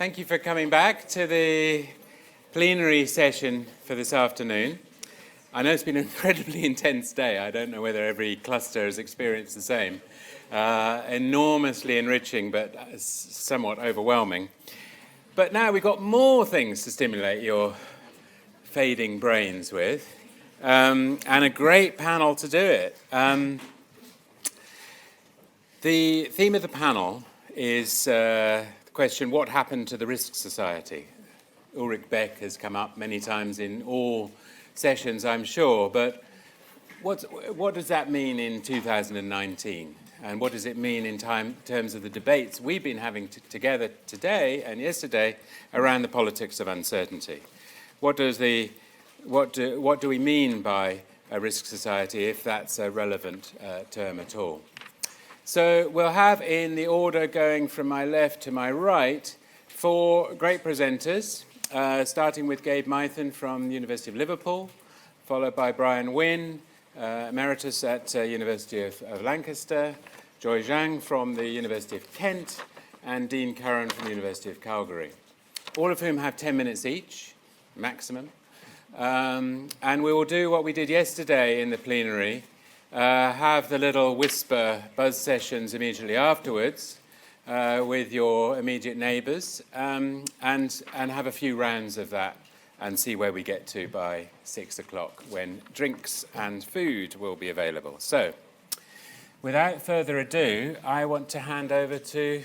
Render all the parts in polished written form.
Thank you for coming back to the plenary session for this afternoon. I know it's been an incredibly intense day. I don't know whether every cluster has experienced the same. Enormously enriching, but somewhat overwhelming. But now we've got more things to stimulate your fading brains with, and a great panel to do it. The theme of the panel is the question, what happened to the Risk Society? Ulrich Beck has come up many times in all sessions, I'm sure, but what does that mean in 2019? And what does it mean in terms of the debates we've been having together today and yesterday around the politics of uncertainty? What do we mean by a risk society, if that's a relevant term at all? So we'll have, in the order going from my left to my right, 4 great presenters, starting with Gabe Mythen from the University of Liverpool, followed by Wynne, emeritus at University of Lancaster, Zhang from the University of Kent, and Dean Curran from the University of Calgary, all of whom have 10 minutes each, maximum. And we will do what we did yesterday in the plenary, have the little whisper buzz sessions immediately afterwards with your immediate neighbours, and have a few rounds of that and see where we get to by 6 o'clock when drinks and food will be available. So, without further ado, I want to hand over to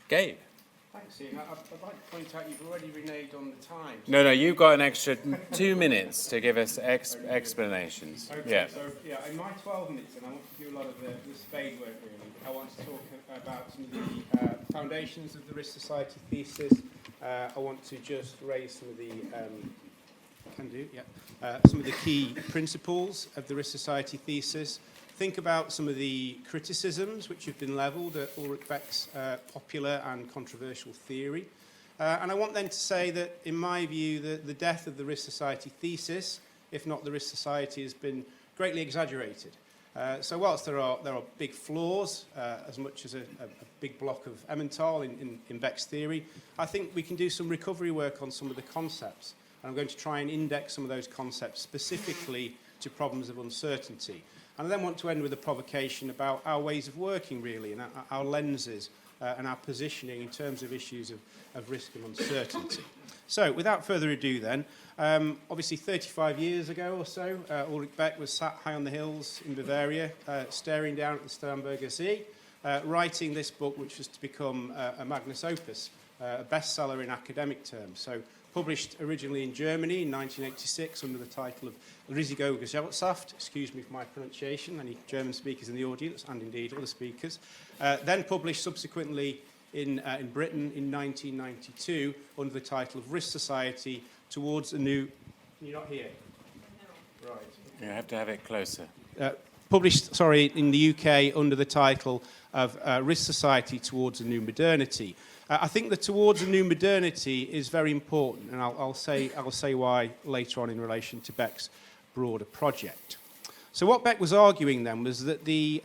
Gabe. Thanks, Ian. I'd like to point out you've already reneged on the time. No, you've got an extra 2 minutes to give us explanations. Okay, yeah. So in my 12 minutes, and I want to do a lot of the spade work really, I want to talk about some of the foundations of the Risk Society thesis. I want to just raise some of the some of the key principles of the Risk Society thesis. Think about some of the criticisms which have been levelled at Ulrich Beck's popular and controversial theory. And I want then to say that, in my view, the death of the Risk Society thesis, if not the Risk Society, has been greatly exaggerated. So whilst there are big flaws, as much as a big block of Emmental in Beck's theory, I think we can do some recovery work on some of the concepts. And I'm going to try and index some of those concepts specifically to problems of uncertainty. And I then want to end with a provocation about our ways of working, really, and our lenses and our positioning in terms of issues of risk and uncertainty. So, without further ado then, obviously 35 years ago or so, Ulrich Beck was sat high on the hills in Bavaria, staring down at the Starnberger See, writing this book, which was to become a magnus opus, a bestseller in academic terms. So, published originally in Germany in 1986 under the title of Risiko Gesellschaft, excuse me for my pronunciation, any German speakers in the audience, and indeed other speakers. Then published subsequently in Britain in 1992 under the title of Risk Society Towards a New... You're not here? No. Right. You have to have it closer. Published, in the UK under the title of Risk Society Towards a New Modernity. I think that towards a new modernity is very important, and I'll say why later on in relation to Beck's broader project. So what Beck was arguing then was that the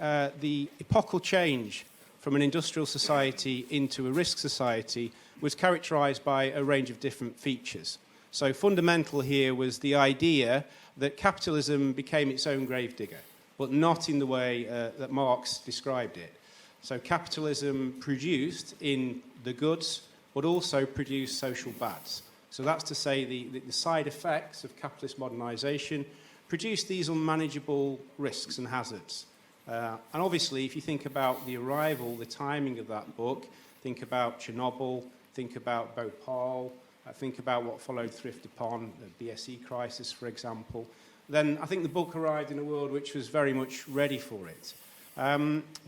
epochal change from an industrial society into a risk society was characterised by a range of different features. So fundamental here was the idea that capitalism became its own gravedigger, but not in the way that Marx described it. So capitalism produced in the goods, but also produced social bads. So that's to say the side effects of capitalist modernisation produced these unmanageable risks and hazards. And obviously, if you think about the arrival, the timing of that book, think about Chernobyl, think about Bhopal, think about what followed thrift upon, the BSE crisis, for example, then I think the book arrived in a world which was very much ready for it.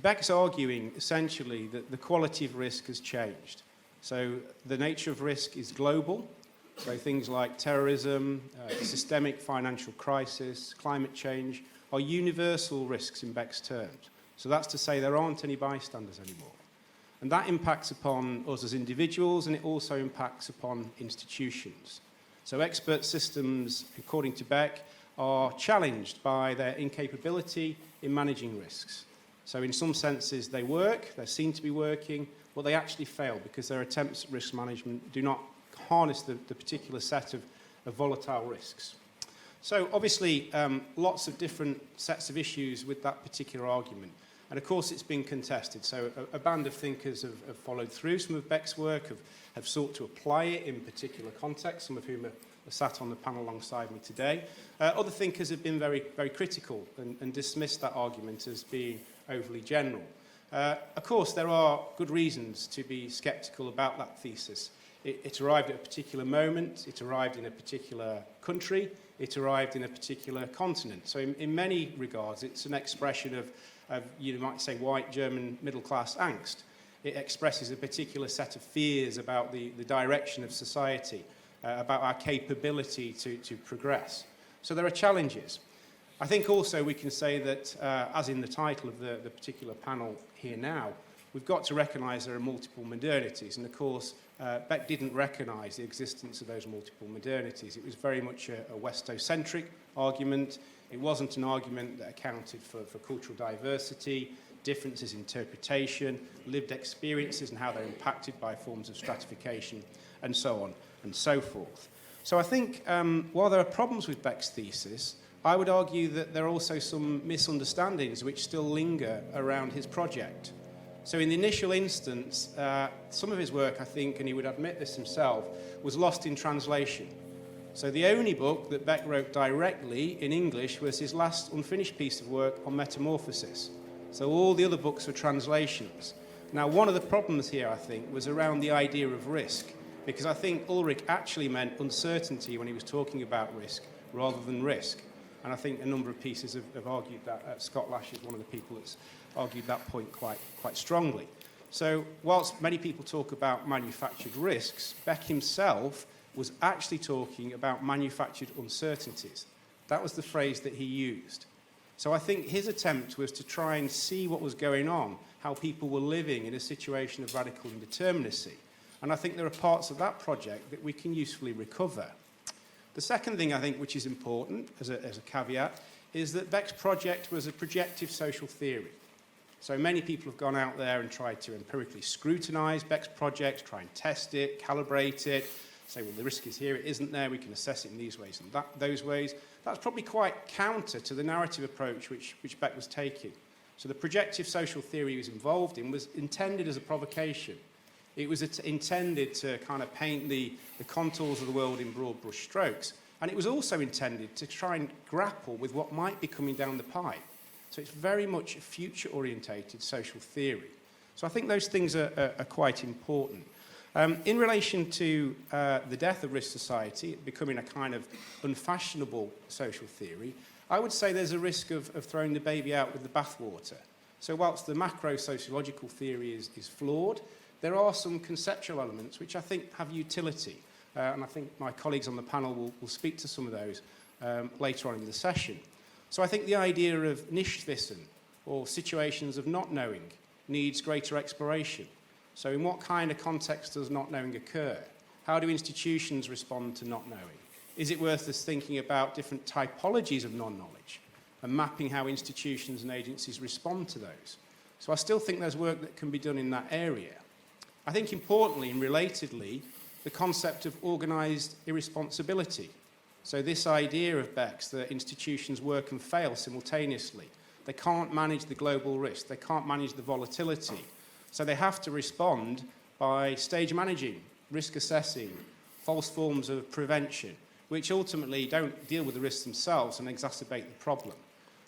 Beck's arguing, essentially, that the quality of risk has changed. So the nature of risk is global, so things like terrorism, systemic financial crisis, climate change, are universal risks in Beck's terms. So that's to say there aren't any bystanders anymore. And that impacts upon us as individuals, and it also impacts upon institutions. So expert systems, according to Beck, are challenged by their incapability in managing risks. So in some senses they work, they seem to be working, but they actually fail because their attempts at risk management do not harness the particular set of volatile risks. So obviously lots of different sets of issues with that particular argument. And of course it's been contested. So a band of thinkers have followed through some of Beck's work, have sought to apply it in particular contexts, some of whom are sat on the panel alongside me today. Other thinkers have been very, very critical and dismissed that argument as being overly general. Of course, there are good reasons to be sceptical about that thesis. It arrived at a particular moment, it arrived in a particular country, it arrived in a particular continent. So in many regards, it's an expression of, you might say, white German middle-class angst. It expresses a particular set of fears about the direction of society, about our capability to progress. So there are challenges. I think also we can say that, as in the title of the particular panel here now, we've got to recognise there are multiple modernities. And of course, Beck didn't recognise the existence of those multiple modernities. It was very much a Westocentric argument. It wasn't an argument that accounted for cultural diversity, differences in interpretation, lived experiences and how they're impacted by forms of stratification, and so on and so forth. So I think while there are problems with Beck's thesis, I would argue that there are also some misunderstandings which still linger around his project. So in the initial instance, some of his work, I think, and he would admit this himself, was lost in translation. So the only book that Beck wrote directly in English was his last unfinished piece of work on metamorphosis. So all the other books were translations. Now, one of the problems here, I think, was around the idea of risk, because I think Ulrich actually meant uncertainty when he was talking about risk rather than risk. And I think a number of pieces have argued that. Scott Lash is one of the people that's argued that point quite strongly. So whilst many people talk about manufactured risks, Beck himself was actually talking about manufactured uncertainties. That was the phrase that he used. So I think his attempt was to try and see what was going on, how people were living in a situation of radical indeterminacy. And I think there are parts of that project that we can usefully recover. The second thing, I think, which is important as a caveat, is that Beck's project was a projective social theory. So many people have gone out there and tried to empirically scrutinise Beck's project, try and test it, calibrate it, say, well, the risk is here, it isn't there, we can assess it in these ways and those ways. That's probably quite counter to the narrative approach which Beck was taking. So the projective social theory he was involved in was intended as a provocation. It was intended to kind of paint the contours of the world in broad brush strokes. And it was also intended to try and grapple with what might be coming down the pipe. So it's very much a future-orientated social theory. So I think those things are quite important. In relation to the death of risk society becoming a kind of unfashionable social theory, I would say there's a risk of throwing the baby out with the bathwater. So whilst the macro-sociological theory is flawed, there are some conceptual elements which I think have utility. And I think my colleagues on the panel will speak to some of those later on in the session. So I think the idea of Nichtwissen, or situations of not knowing, needs greater exploration. So in what kind of context does not knowing occur? How do institutions respond to not knowing? Is it worth us thinking about different typologies of non-knowledge and mapping how institutions and agencies respond to those? So I still think there's work that can be done in that area. I think importantly and relatedly, the concept of organised irresponsibility. So this idea of Beck's that institutions work and fail simultaneously. They can't manage the global risk. They can't manage the volatility. So they have to respond by stage managing, risk assessing, false forms of prevention, which ultimately don't deal with the risks themselves and exacerbate the problem.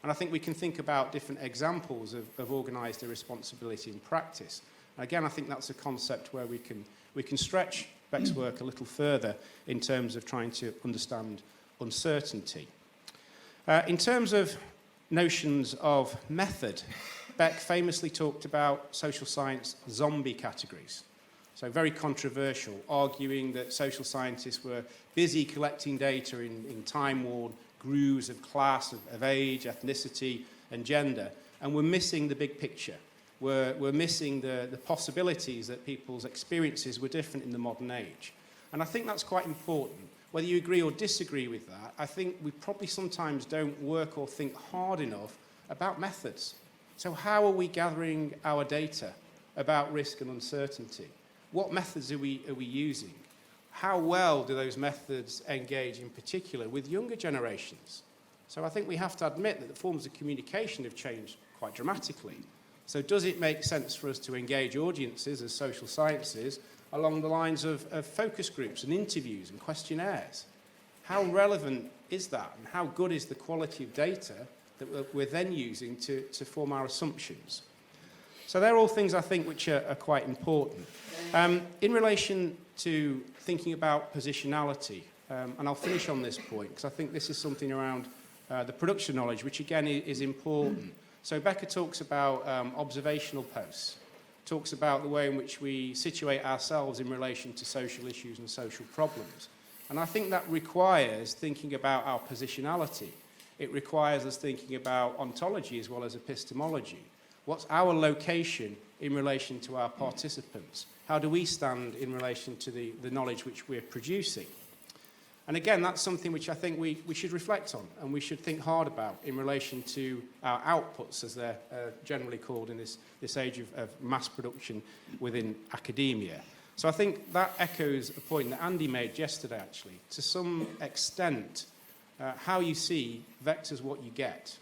And I think we can think about different examples of organised irresponsibility in practice. And again, I think that's a concept where we can stretch Beck's work a little further in terms of trying to understand uncertainty. In terms of notions of method, Beck famously talked about social science zombie categories. So very controversial, arguing that social scientists were busy collecting data in time-worn grooves of class, of age, ethnicity, and gender, and were missing the big picture. We're missing the possibilities that people's experiences were different in the modern age. And I think that's quite important. Whether you agree or disagree with that, I think we probably sometimes don't work or think hard enough about methods. So how are we gathering our data about risk and uncertainty? What methods are we using? How well do those methods engage in particular with younger generations? So I think we have to admit that the forms of communication have changed quite dramatically. So does it make sense for us to engage audiences as social sciences along the lines of focus groups and interviews and questionnaires? How relevant is that, and how good is the quality of data that we're then using to form our assumptions? So they're all things I think which are quite important. In relation to thinking about positionality, and I'll finish on this point because I think this is something around the production knowledge, which again is important. So Becca talks about observational posts, talks about the way in which we situate ourselves in relation to social issues and social problems. And I think that requires thinking about our positionality. It requires us thinking about ontology as well as epistemology. What's our location in relation to our participants? How do we stand in relation to the knowledge which we're producing? And again, that's something which I think we should reflect on and we should think hard about in relation to our outputs, as they're generally called in this age of mass production within academia. So I think that echoes a point that Andy made yesterday, actually. To some extent, how you see vectors what you get.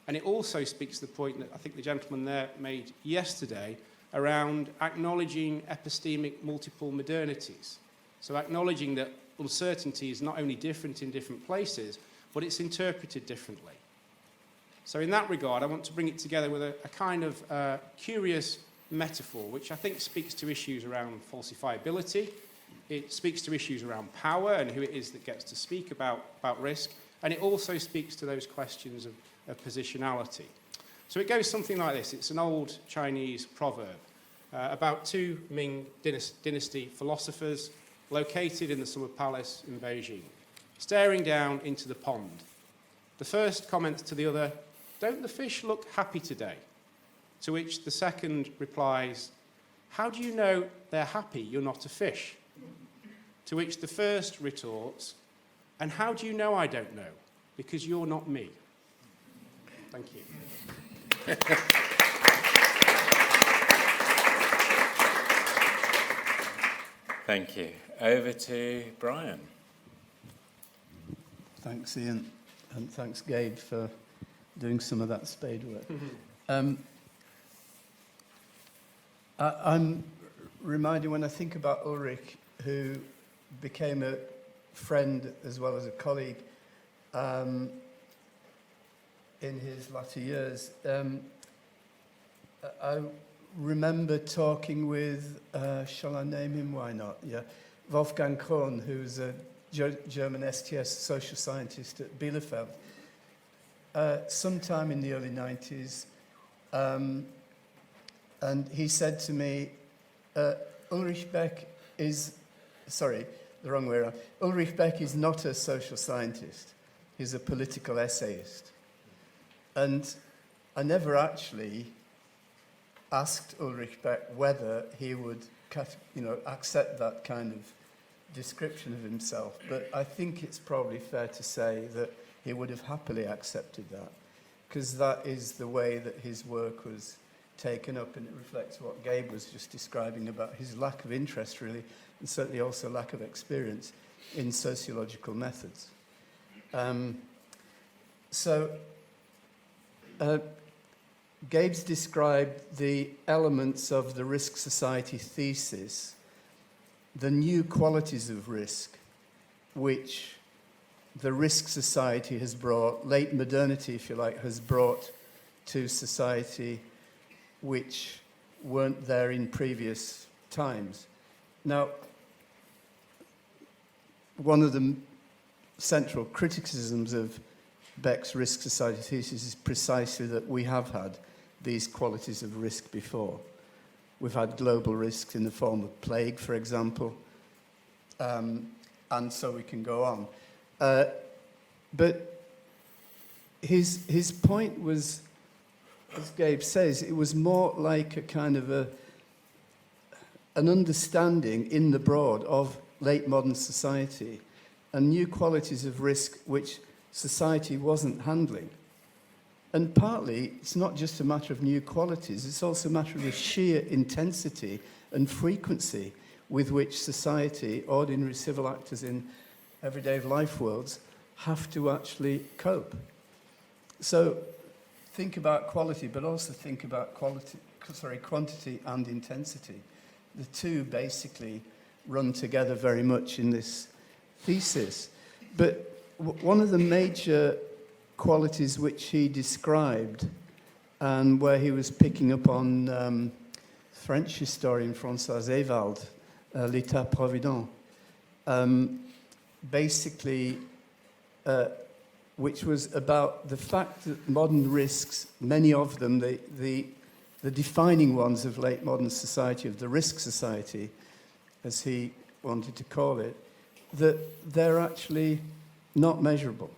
And it also speaks to the point that I think the gentleman there made yesterday around acknowledging epistemic multiple modernities. So acknowledging that uncertainty is not only different in different places, but it's interpreted differently. So in that regard, I want to bring it together with a kind of curious metaphor, which I think speaks to issues around falsifiability. It speaks to issues around power and who it is that gets to speak about risk. And it also speaks to those questions of positionality. So it goes something like this. It's an old Chinese proverb about two Ming dynasty philosophers located in the summer palace in Beijing, staring down into the pond. The first comments to the other, "Don't the fish look happy today?" To which the second replies, "How do you know they're happy? You're not a fish." To which the first retorts, "And how do you know I don't know? Because you're not me." Thank you. Thank you. Over to Brian. Thanks, Ian, and thanks, Gabe, for doing some of that spade work. I'm reminded when I think about Ulrich, who became a friend as well as a colleague in his latter years. I remember talking with, shall I name him? Why not? Yeah, Wolfgang Krohn, who's a German STS social scientist at Bielefeld, sometime in the early 90s. And he said to me, Ulrich Beck is, sorry, the wrong way around. Ulrich Beck is not a social scientist. He's a political essayist. And I never actually asked Ulrich Beck whether he would, accept that kind of description of himself. But I think it's probably fair to say that he would have happily accepted that, because that is the way that his work was taken up, and it reflects what Gabe was just describing about his lack of interest, really, and certainly also lack of experience in sociological methods. Gabe's described the elements of the risk society thesis, the new qualities of risk, which the risk society has brought, late modernity, if you like, has brought to society, which weren't there in previous times. Now, one of the central criticisms of Beck's risk society thesis is precisely that we have had these qualities of risk before. We've had global risks in the form of plague, for example, and so we can go on. But his point was, as Gabe says, it was more like a kind of an understanding in the broad of late modern society and new qualities of risk which society wasn't handling. And partly, it's not just a matter of new qualities, it's also a matter of the sheer intensity and frequency with which society, ordinary civil actors in everyday life worlds, have to actually cope. So think about quality, but also think about quantity and intensity. The two basically run together very much in this thesis. But one of the major qualities which he described, and where he was picking up on French historian François Ewald, L'État-provident, basically, which was about the fact that modern risks, many of them, the defining ones of late modern society, of the risk society, as he wanted to call it, that they're actually not measurable.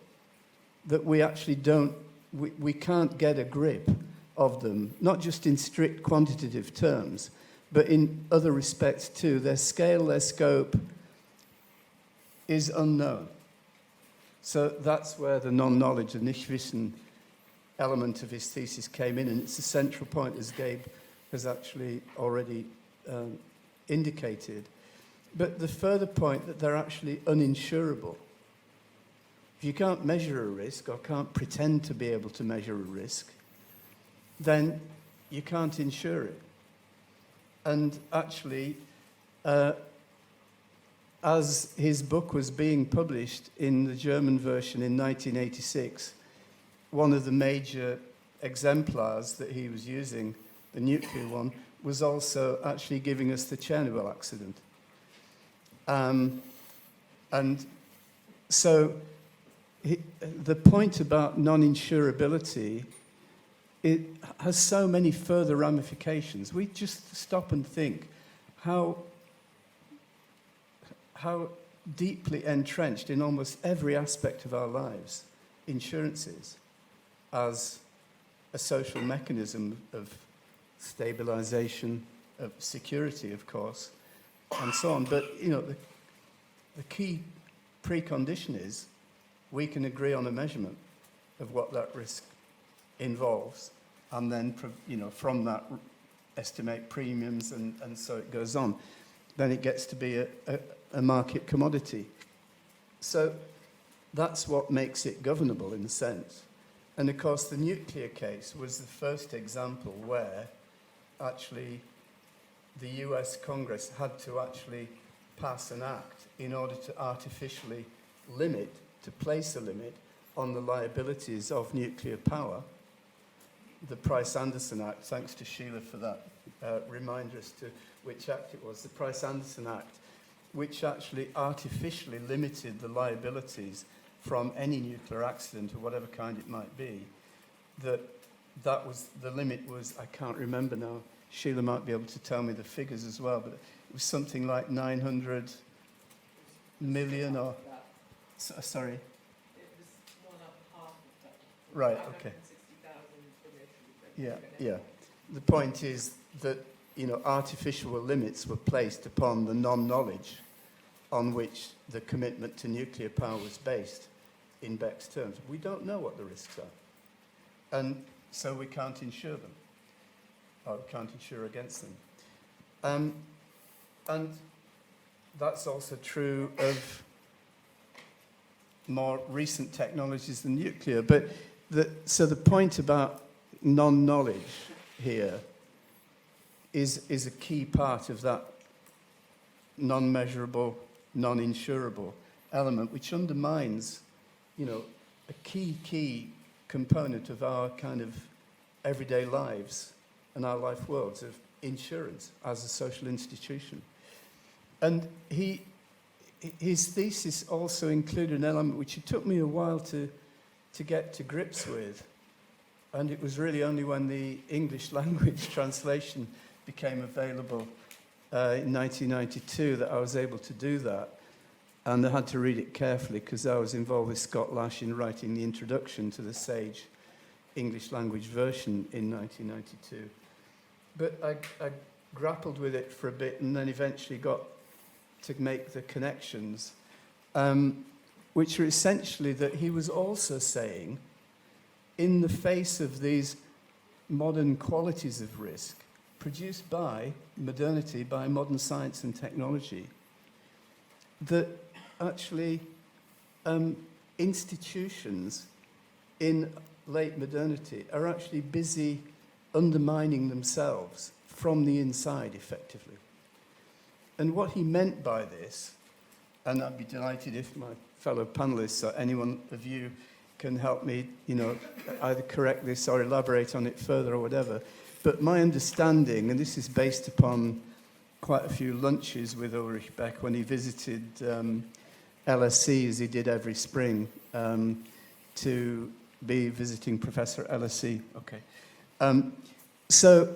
That we actually don't, we can't get a grip of them, not just in strict quantitative terms, but in other respects too. Their scale, their scope is unknown. So that's where the non-knowledge, the Nichtwissen element of his thesis came in, and it's a central point, as Gabe has actually already indicated. But the further point that they're actually uninsurable. If you can't measure a risk or can't pretend to be able to measure a risk, then you can't insure it. And actually, as his book was being published in the German version in 1986, one of the major exemplars that he was using, the nuclear one, was also actually giving us the Chernobyl accident. And so the point about non-insurability, it has so many further ramifications. We just stop and think how deeply entrenched in almost every aspect of our lives insurance is, as a social mechanism of stabilization, of security, of course, and so on. But, you know, the key precondition is we can agree on a measurement of what that risk involves, and then, you know, from that estimate premiums, and so it goes on. Then it gets to be a market commodity. So that's what makes it governable in a sense. And of course, the nuclear case was the first example where actually the US Congress had to actually pass an act in order to artificially limit, to place a limit on the liabilities of nuclear power. The PriceAnderson Act, thanks to Sheila for that reminder as to which act it was, the PriceAnderson Act, which actually artificially limited the liabilities from any nuclear accident of whatever kind it might be. That was, the limit was, I can't remember now, Sheila might be able to tell me the figures as well, but it was something like 900 million or, sorry. It was 1.5 of that. Right, okay. 560,000 Yeah. The point is that, you know, artificial limits were placed upon the non-knowledge on which the commitment to nuclear power was based in Beck's terms. We don't know what the risks are. And so we can't insure them, or we can't insure against them. And that's also true of more recent technologies than nuclear. But so the point about non-knowledge here is a key part of that non-measurable, non-insurable element, which undermines, you know, a key component of our kind of everyday lives and our life worlds of insurance as a social institution. And his thesis also included an element which it took me a while to get to grips with. And it was really only when the English language translation became available in 1992 that I was able to do that. And I had to read it carefully because I was involved with Scott Lash in writing the introduction to the Sage English language version in 1992. But I grappled with it for a bit and then eventually got to make the connections, which are essentially that he was also saying in the face of these modern qualities of risk produced by modernity, by modern science and technology, that actually institutions in late modernity are actually busy undermining themselves from the inside, effectively. And what he meant by this, and I'd be delighted if my fellow panelists or anyone of you can help me, either correct this or elaborate on it further or whatever. But my understanding, and this is based upon quite a few lunches with Ulrich Beck when he visited LSE, as he did every spring, to be visiting Professor at LSE. Okay. So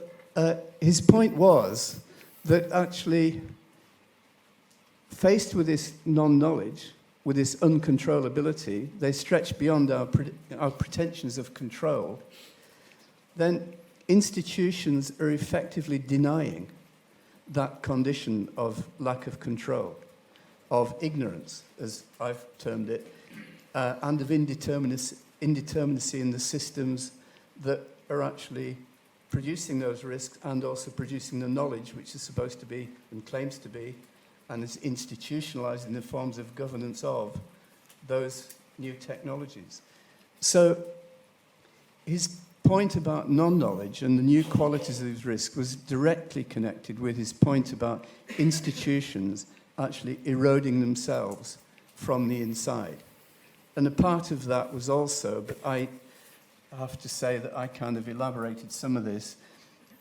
his point was that actually, faced with this non-knowledge, with this uncontrollability, they stretch beyond our pretensions of control, then institutions are effectively denying that condition of lack of control, of ignorance, as I've termed it, and of indeterminacy in the systems that are actually producing those risks and also producing the knowledge which is supposed to be and claims to be and is institutionalized in the forms of governance of those new technologies. So his point about non-knowledge and the new qualities of his risk was directly connected with his point about institutions actually eroding themselves from the inside. And a part of that was also, but I have to say that I kind of elaborated some of this,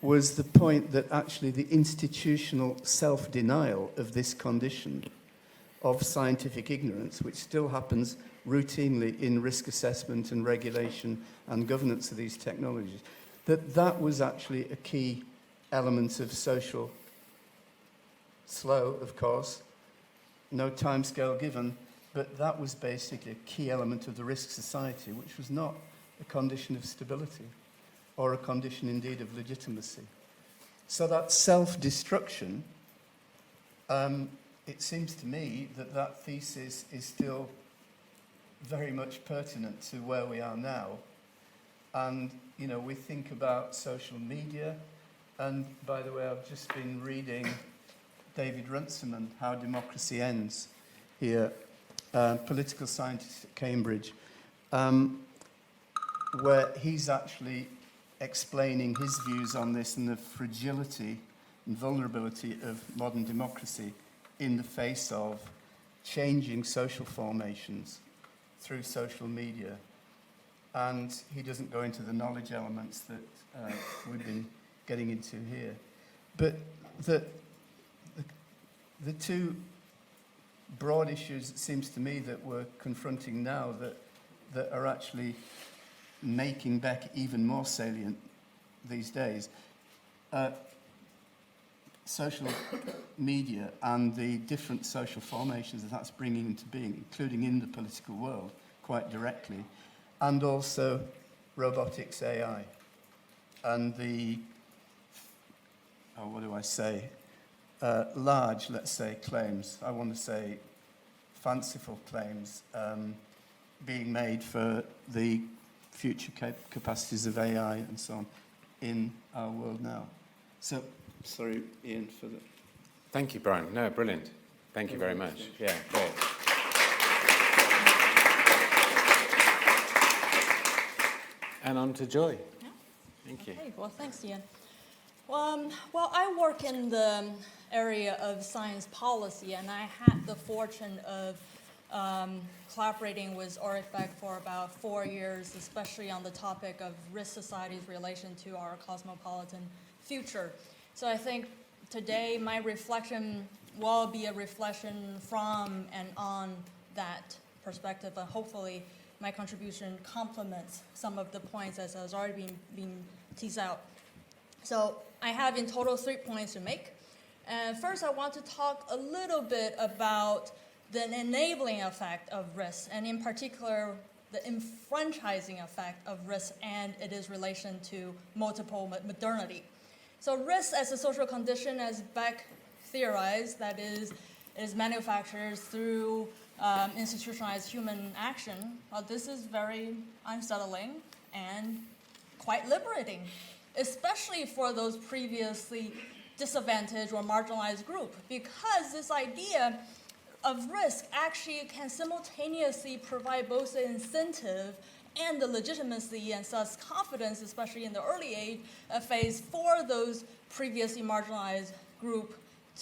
was the point that actually the institutional self-denial of this condition of scientific ignorance, which still happens routinely in risk assessment and regulation and governance of these technologies, that was actually a key element of social, slow, of course, no timescale given, but that was basically a key element of the risk society, which was not a condition of stability or a condition indeed of legitimacy. So that self-destruction, it seems to me that thesis is still very much pertinent to where we are now. And, we think about social media, and by the way, I've just been reading David Runciman, How Democracy Ends, here, political scientist at Cambridge, where he's actually explaining his views on this and the fragility and vulnerability of modern democracy in the face of changing social formations through social media. And he doesn't go into the knowledge elements that we've been getting into here. But the two broad issues, it seems to me, that we're confronting now that are actually making Beck even more salient these days. Social media and the different social formations that that's bringing into being, including in the political world, quite directly, and also robotics, AI, and the, large, let's say, claims, I want to say fanciful claims being made for the future capacities of AI and so on in our world now. So, sorry, Ian, for the... Thank you, Brian. No, brilliant. Thank you very much. Yeah, great. And on to Joy. Yeah. Thank you. Okay, well, thanks, Ian. Well, I work in the area of science policy, and I had the fortune of collaborating with Ulrich Beck for about 4 years, especially on the topic of risk society's relation to our cosmopolitan future. So I think today my reflection will be a reflection from and on that perspective, and hopefully my contribution complements some of the points as has already been teased out. So I have in total 3 points to make. First, I want to talk a little bit about the enabling effect of risk, and in particular, the enfranchising effect of risk and its relation to multiple modernity. So risk as a social condition, as Beck theorized, that is manufactured through institutionalized human action. Well, this is very unsettling and quite liberating, especially for those previously disadvantaged or marginalized group, because this idea of risk actually can simultaneously provide both the incentive and the legitimacy and thus confidence, especially in the early phase, for those previously marginalized group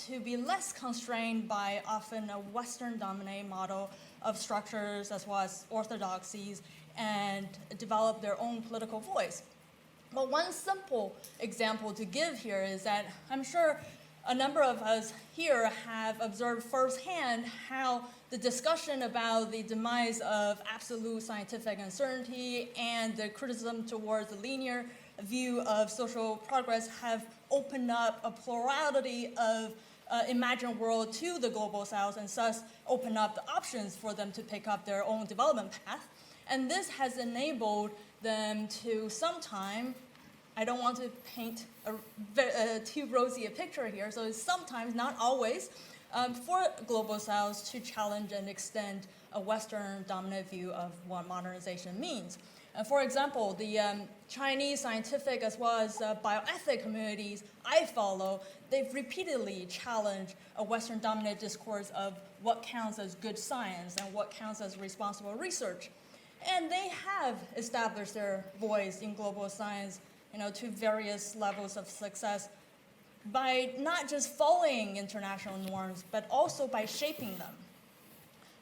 to be less constrained by often a Western-dominated model of structures as well as orthodoxies and develop their own political voice. Well, one simple example to give here is that I'm sure a number of us here have observed firsthand how the discussion about the demise of absolute scientific uncertainty and the criticism towards the linear view of social progress have opened up a plurality of imagined world to the global south and thus open up the options for them to pick up their own development path. And this has enabled them to sometime, I don't want to paint a too rosy a picture here, so it's sometimes, not always, for global souths to challenge and extend a Western dominant view of what modernization means. For example, the Chinese scientific as well as bioethic communities I follow, they've repeatedly challenged a Western dominant discourse of what counts as good science and what counts as responsible research. And they have established their voice in global science, to various levels of success by not just following international norms, but also by shaping them.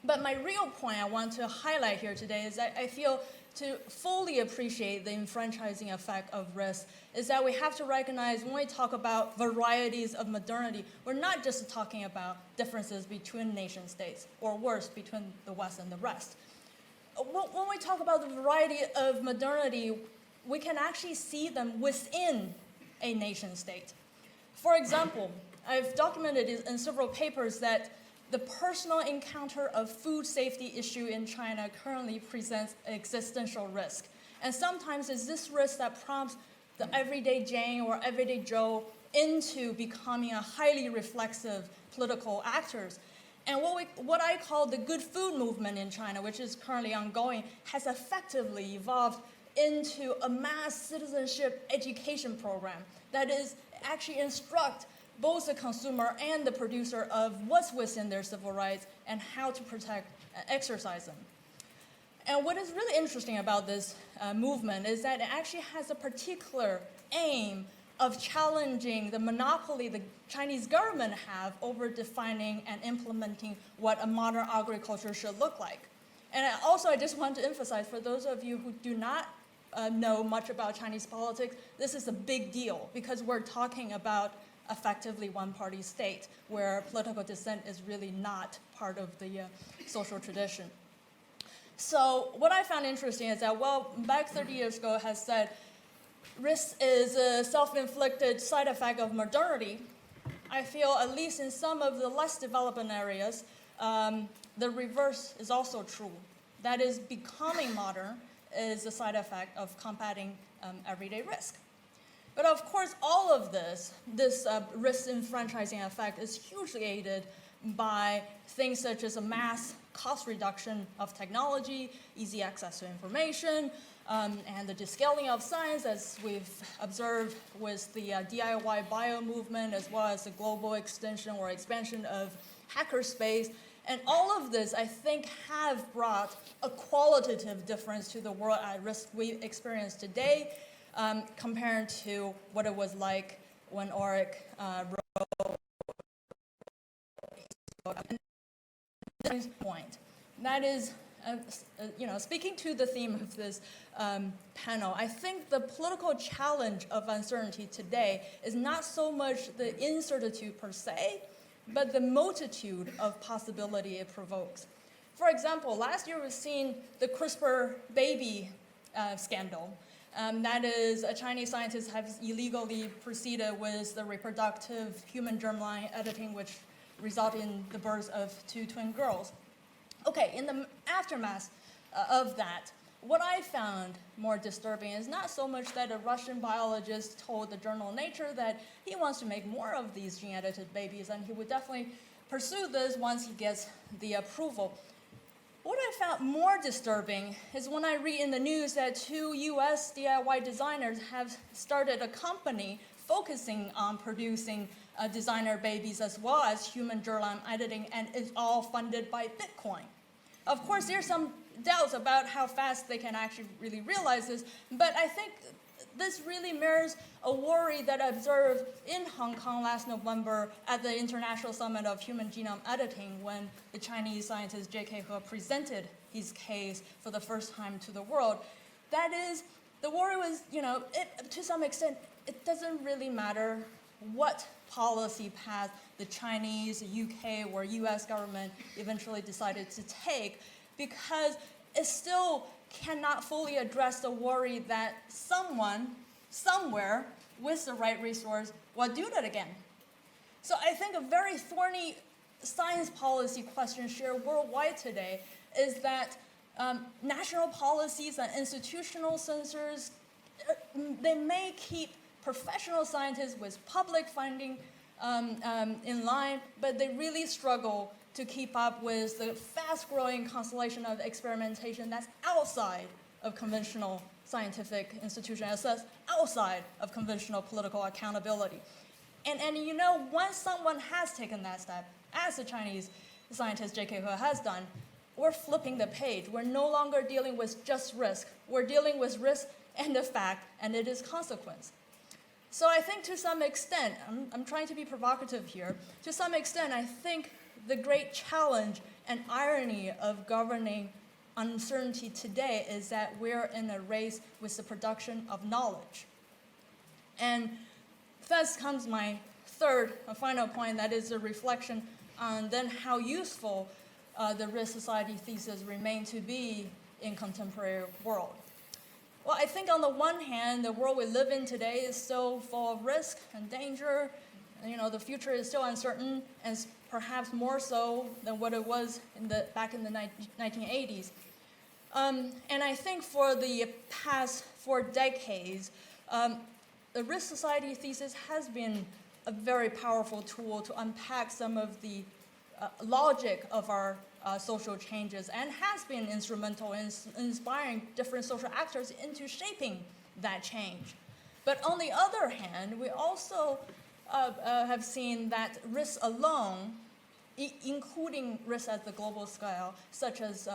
But my real point I want to highlight here today is that I feel to fully appreciate the enfranchising effect of risk is that we have to recognize when we talk about varieties of modernity, we're not just talking about differences between nation states, or worse, between the West and the rest. When we talk about the variety of modernity, we can actually see them within a nation state. For example, I've documented in several papers that the personal encounter of food safety issue in China currently presents existential risk. And sometimes it's this risk that prompts the everyday Zhang or everyday Joe into becoming a highly reflexive political actors. And what I call the good food movement in China, which is currently ongoing, has effectively evolved into a mass citizenship education program that is actually instruct both the consumer and the producer of what's within their civil rights and how to protect and exercise them. And what is really interesting about this movement is that it actually has a particular aim of challenging the monopoly the Chinese government have over defining and implementing what a modern agriculture should look like. And I just want to emphasize, for those of you who do not know much about Chinese politics, this is a big deal because we're talking about effectively one-party state where political dissent is really not part of the social tradition. So what I found interesting is that, back 30 years ago has said, risk is a self-inflicted side effect of modernity. I feel, at least in some of the less developed areas, the reverse is also true. That is, becoming modern is a side effect of combating everyday risk. But of course, all of this risk enfranchising effect is hugely aided by things such as a mass cost reduction of technology, easy access to information, and the descaling of science, as we've observed with the DIY bio movement, as well as the global extension or expansion of hackerspace. And all of this, I think, have brought a qualitative difference to the world at risk we experience today, compared to what it was like when Ulrich wrote. Point. That is, speaking to the theme of this panel, I think the political challenge of uncertainty today is not so much the incertitude per se, but the multitude of possibility it provokes. For example, last year we've seen the CRISPR baby scandal. That is, a Chinese scientist has illegally proceeded with the reproductive human germline editing, which resulted in the birth of 2 twin girls. Okay, in the aftermath of that, what I found more disturbing is not so much that a Russian biologist told the journal Nature that he wants to make more of these gene-edited babies, and he would definitely pursue this once he gets the approval. what I found more disturbing is when I read in the news that 2 US DIY designers have started a company focusing on producing designer babies as well as human germline editing, and it's all funded by Bitcoin. Of course, there's some doubts about how fast they can actually really realize this, but I think this really mirrors a worry that I observed in Hong Kong last November at the International Summit of Human Genome Editing when the Chinese scientist J.K. He presented his case for the first time to the world. That is, the worry was, to some extent, it doesn't really matter what policy path the Chinese, the UK, or US government eventually decided to take, because it still cannot fully address the worry that someone, somewhere, with the right resource, will do that again. So I think a very thorny science policy question shared worldwide today is that national policies and institutional censors, they may keep professional scientists with public funding in line, but they really struggle to keep up with the fast-growing constellation of experimentation that's outside of conventional scientific institutions, that's outside of conventional political accountability. And once someone has taken that step, as the Chinese scientist J.K. He has done, we're flipping the page. We're no longer dealing with just risk. We're dealing with risk and the fact, and it is consequence. So I think to some extent, I'm trying to be provocative here, to some extent I think the great challenge and irony of governing uncertainty today is that we're in a race with the production of knowledge. And thus comes my third and final point, that is a reflection on then how useful the risk society thesis remain to be in contemporary world. Well, I think on the one hand, the world we live in today is still full of risk and danger. The future is still uncertain, and perhaps more so than what it was back in the 1980s. And I think for the past 4 decades, the risk society thesis has been a very powerful tool to unpack some of the logic of our social changes, and has been instrumental in inspiring different social actors into shaping that change. But on the other hand, we also have seen that risks alone, including risks at the global scale, such as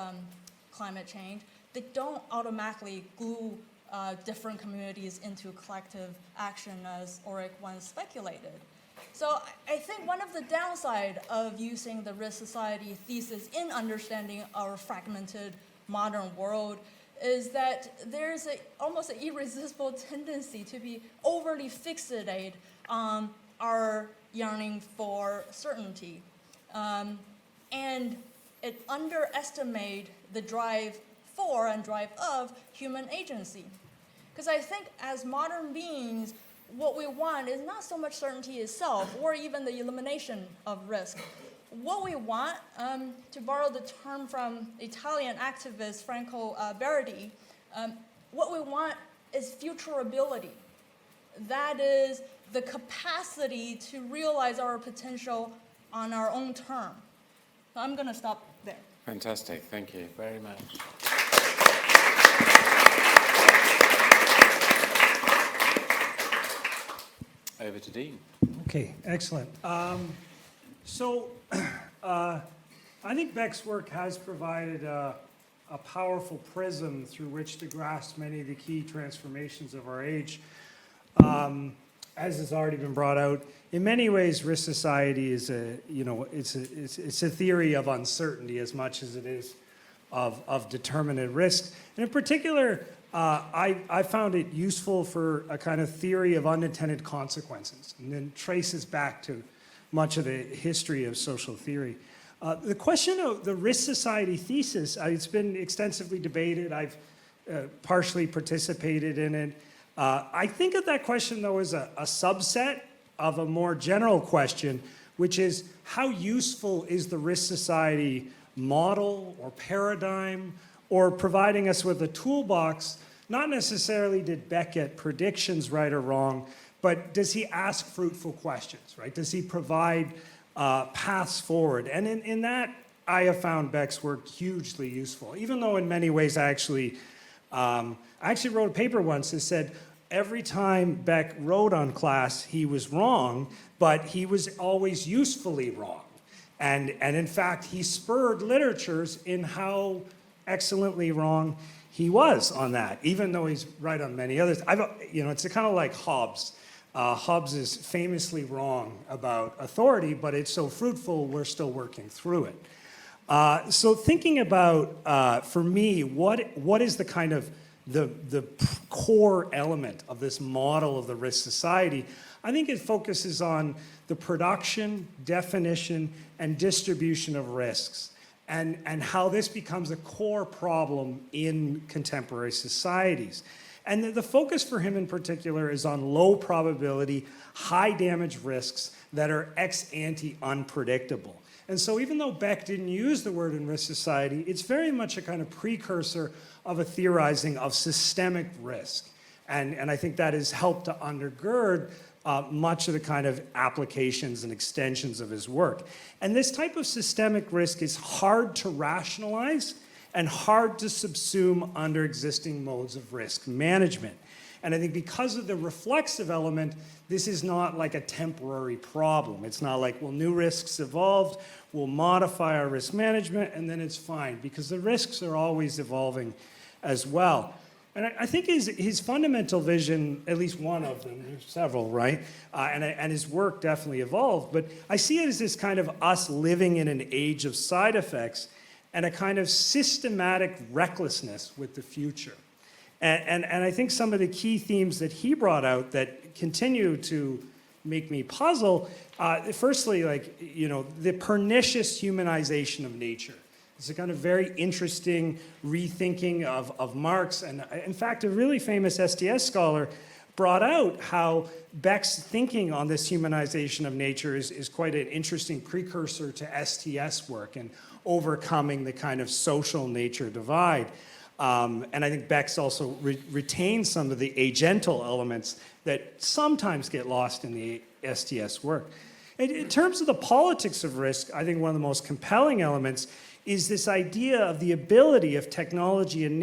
climate change, they don't automatically glue different communities into collective action, as Ulrich once speculated. So I think one of the downside of using the risk society thesis in understanding our fragmented modern world is that there's almost an irresistible tendency to be overly fixated on our yearning for certainty. And it underestimates the drive for and drive of human agency. Because I think as modern beings, what we want is not so much certainty itself or even the elimination of risk. What we want, to borrow the term from Italian activist Franco Berardi, what we want is futurability. That is the capacity to realize our potential on our own term. So I'm going to stop there. Fantastic. Thank you very much. Over to Dean. Okay, excellent. So I think Beck's work has provided a powerful prism through which to grasp many of the key transformations of our age. As has already been brought out, in many ways, risk society is it's a theory of uncertainty as much as it is of determinate risk. And in particular, I found it useful for a kind of theory of unintended consequences, and then traces back to much of the history of social theory. The question of the risk society thesis, it's been extensively debated. I've partially participated in it. I think of that question, though, as a subset of a more general question, which is how useful is the risk society model or paradigm, or providing us with a toolbox? Not necessarily did Beck get predictions right or wrong, but does he ask fruitful questions, right? Does he provide paths forward? And in that I have found Beck's work hugely useful, even though in many ways I actually wrote a paper once that said every time Beck wrote on class, he was wrong, but he was always usefully wrong. And in fact, he spurred literatures in how excellently wrong he was on that, even though he's right on many others. It's kind of like Hobbes. Hobbes is famously wrong about authority, but it's so fruitful, we're still working through it. So thinking about, for me, what is the kind of the core element of this model of the risk society? I think it focuses on the production, definition, and distribution of risks, and how this becomes a core problem in contemporary societies. And the focus for him in particular is on low probability, high damage risks that are ex ante unpredictable. And so even though Beck didn't use the word in risk society, it's very much a kind of precursor of a theorizing of systemic risk. And I think that has helped to undergird much of the kind of applications and extensions of his work. And this type of systemic risk is hard to rationalize and hard to subsume under existing modes of risk management. And I think because of the reflexive element, this is not like a temporary problem. It's not like, well, new risks evolved, we'll modify our risk management, and then it's fine, because the risks are always evolving as well. And I think his fundamental vision, at least one of them, there's several, right? And his work definitely evolved, but I see it as this kind of us living in an age of side effects and a kind of systematic recklessness with the future. And I think some of the key themes that he brought out that continue to make me puzzle, firstly, the pernicious humanization of nature. It's a kind of very interesting rethinking of Marx. And in fact, a really famous STS scholar brought out how Beck's thinking on this humanization of nature is quite an interesting precursor to STS work and overcoming the kind of social nature divide. And I think Beck's also retains some of the agental elements that sometimes get lost in the STS work. In terms of the politics of risk, I think one of the most compelling elements is this idea of the ability of technology and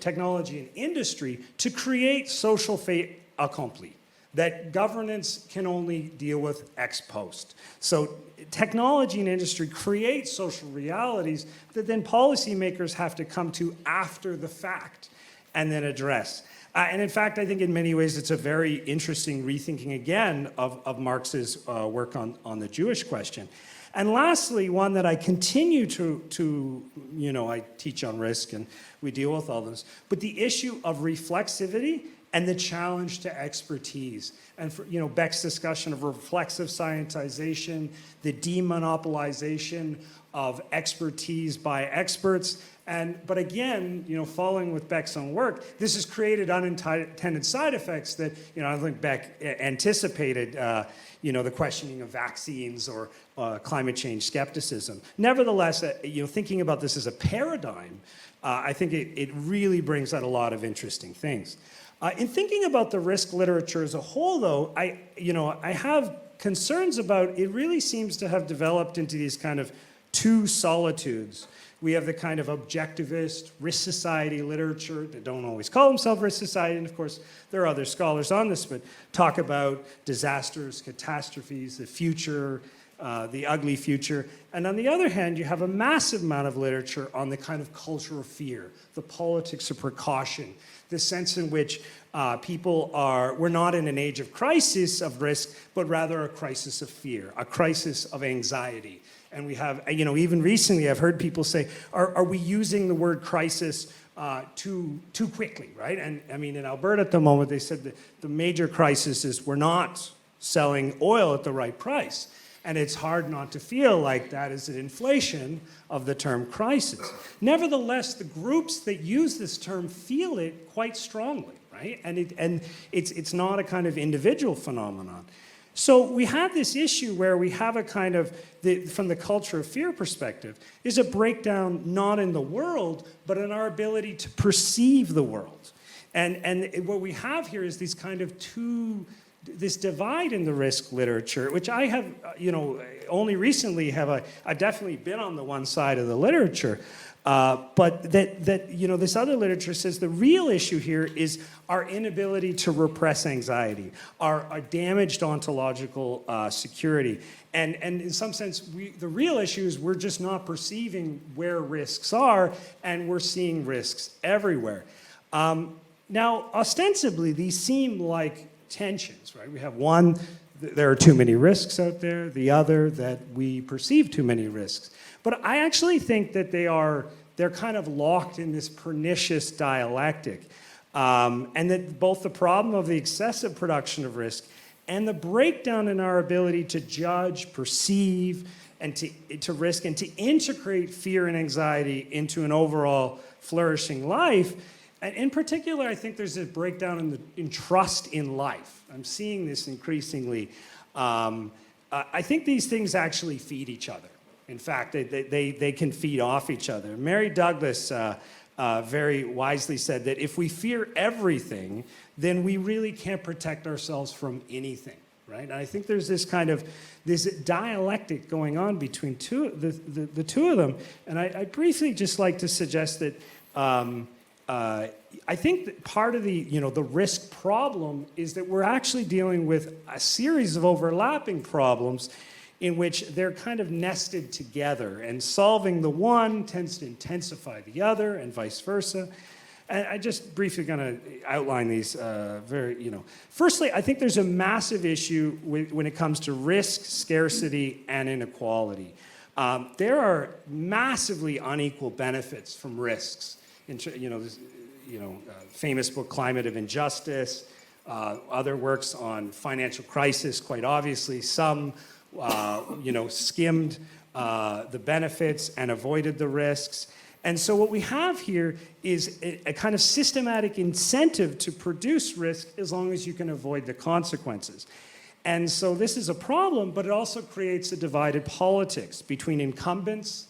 technology and industry to create social fait accompli that governance can only deal with ex post. So technology and industry create social realities that then policymakers have to come to after the fact and then address. And in fact, I think in many ways it's a very interesting rethinking again of Marx's work on the Jewish question. And lastly, one that I continue to I teach on risk and we deal with all this, but the issue of reflexivity and the challenge to expertise. And for, Beck's discussion of reflexive scientization, the demonopolization of expertise by experts. But again, following with Beck's own work, this has created unintended side effects that, I don't think Beck anticipated, the questioning of vaccines or climate change skepticism. Nevertheless, thinking about this as a paradigm, I think it really brings out a lot of interesting things. In thinking about the risk literature as a whole, though, I have concerns about it really seems to have developed into these kind of two solitudes. We have the kind of objectivist risk society literature that don't always call themselves risk society, and of course there are other scholars on this, but talk about disasters, catastrophes, the future, the ugly future. And on the other hand, you have a massive amount of literature on the kind of culture of fear, the politics of precaution, the sense in which we're not in an age of crisis of risk, but rather a crisis of fear, a crisis of anxiety. And we have, even recently I've heard people say, are we using the word crisis too quickly, right? And I mean, in Alberta at the moment, they said that the major crisis is we're not selling oil at the right price. And it's hard not to feel like that is an inflation of the term crisis. Nevertheless, the groups that use this term feel it quite strongly, right? And it's not a kind of individual phenomenon. So we have this issue where we have a kind of, from the culture of fear perspective, is a breakdown not in the world, but in our ability to perceive the world. And what we have here is these kind of two this divide in the risk literature, which I have, only recently I've definitely been on the one side of the literature, but that this other literature says the real issue here is our inability to repress anxiety, our damaged ontological security. And in some sense, the real issue is we're just not perceiving where risks are, and we're seeing risks everywhere. Now, ostensibly, these seem like tensions, right? We have one, there are too many risks out there, the other, that we perceive too many risks. But I actually think that they're kind of locked in this pernicious dialectic. And that both the problem of the excessive production of risk and the breakdown in our ability to judge, perceive, and to risk, and to integrate fear and anxiety into an overall flourishing life. And in particular, I think there's a breakdown in trust in life. I'm seeing this increasingly. I think these things actually feed each other. In fact, they can feed off each other. Mary Douglas very wisely said that if we fear everything, then we really can't protect ourselves from anything, right? And I think there's this kind of this dialectic going on between the two of them. And I briefly just like to suggest that I think that part of the risk problem is that we're actually dealing with a series of overlapping problems in which they're kind of nested together, and solving the one tends to intensify the other, and vice versa. And I just briefly going to outline these Firstly, I think there's a massive issue when it comes to risk, scarcity, and inequality. There are massively unequal benefits from risks. Famous book, Climate of Injustice, other works on financial crisis, quite obviously. Some skimmed the benefits and avoided the risks. And so what we have here is a kind of systematic incentive to produce risk as long as you can avoid the consequences. And so this is a problem, but it also creates a divided politics between incumbents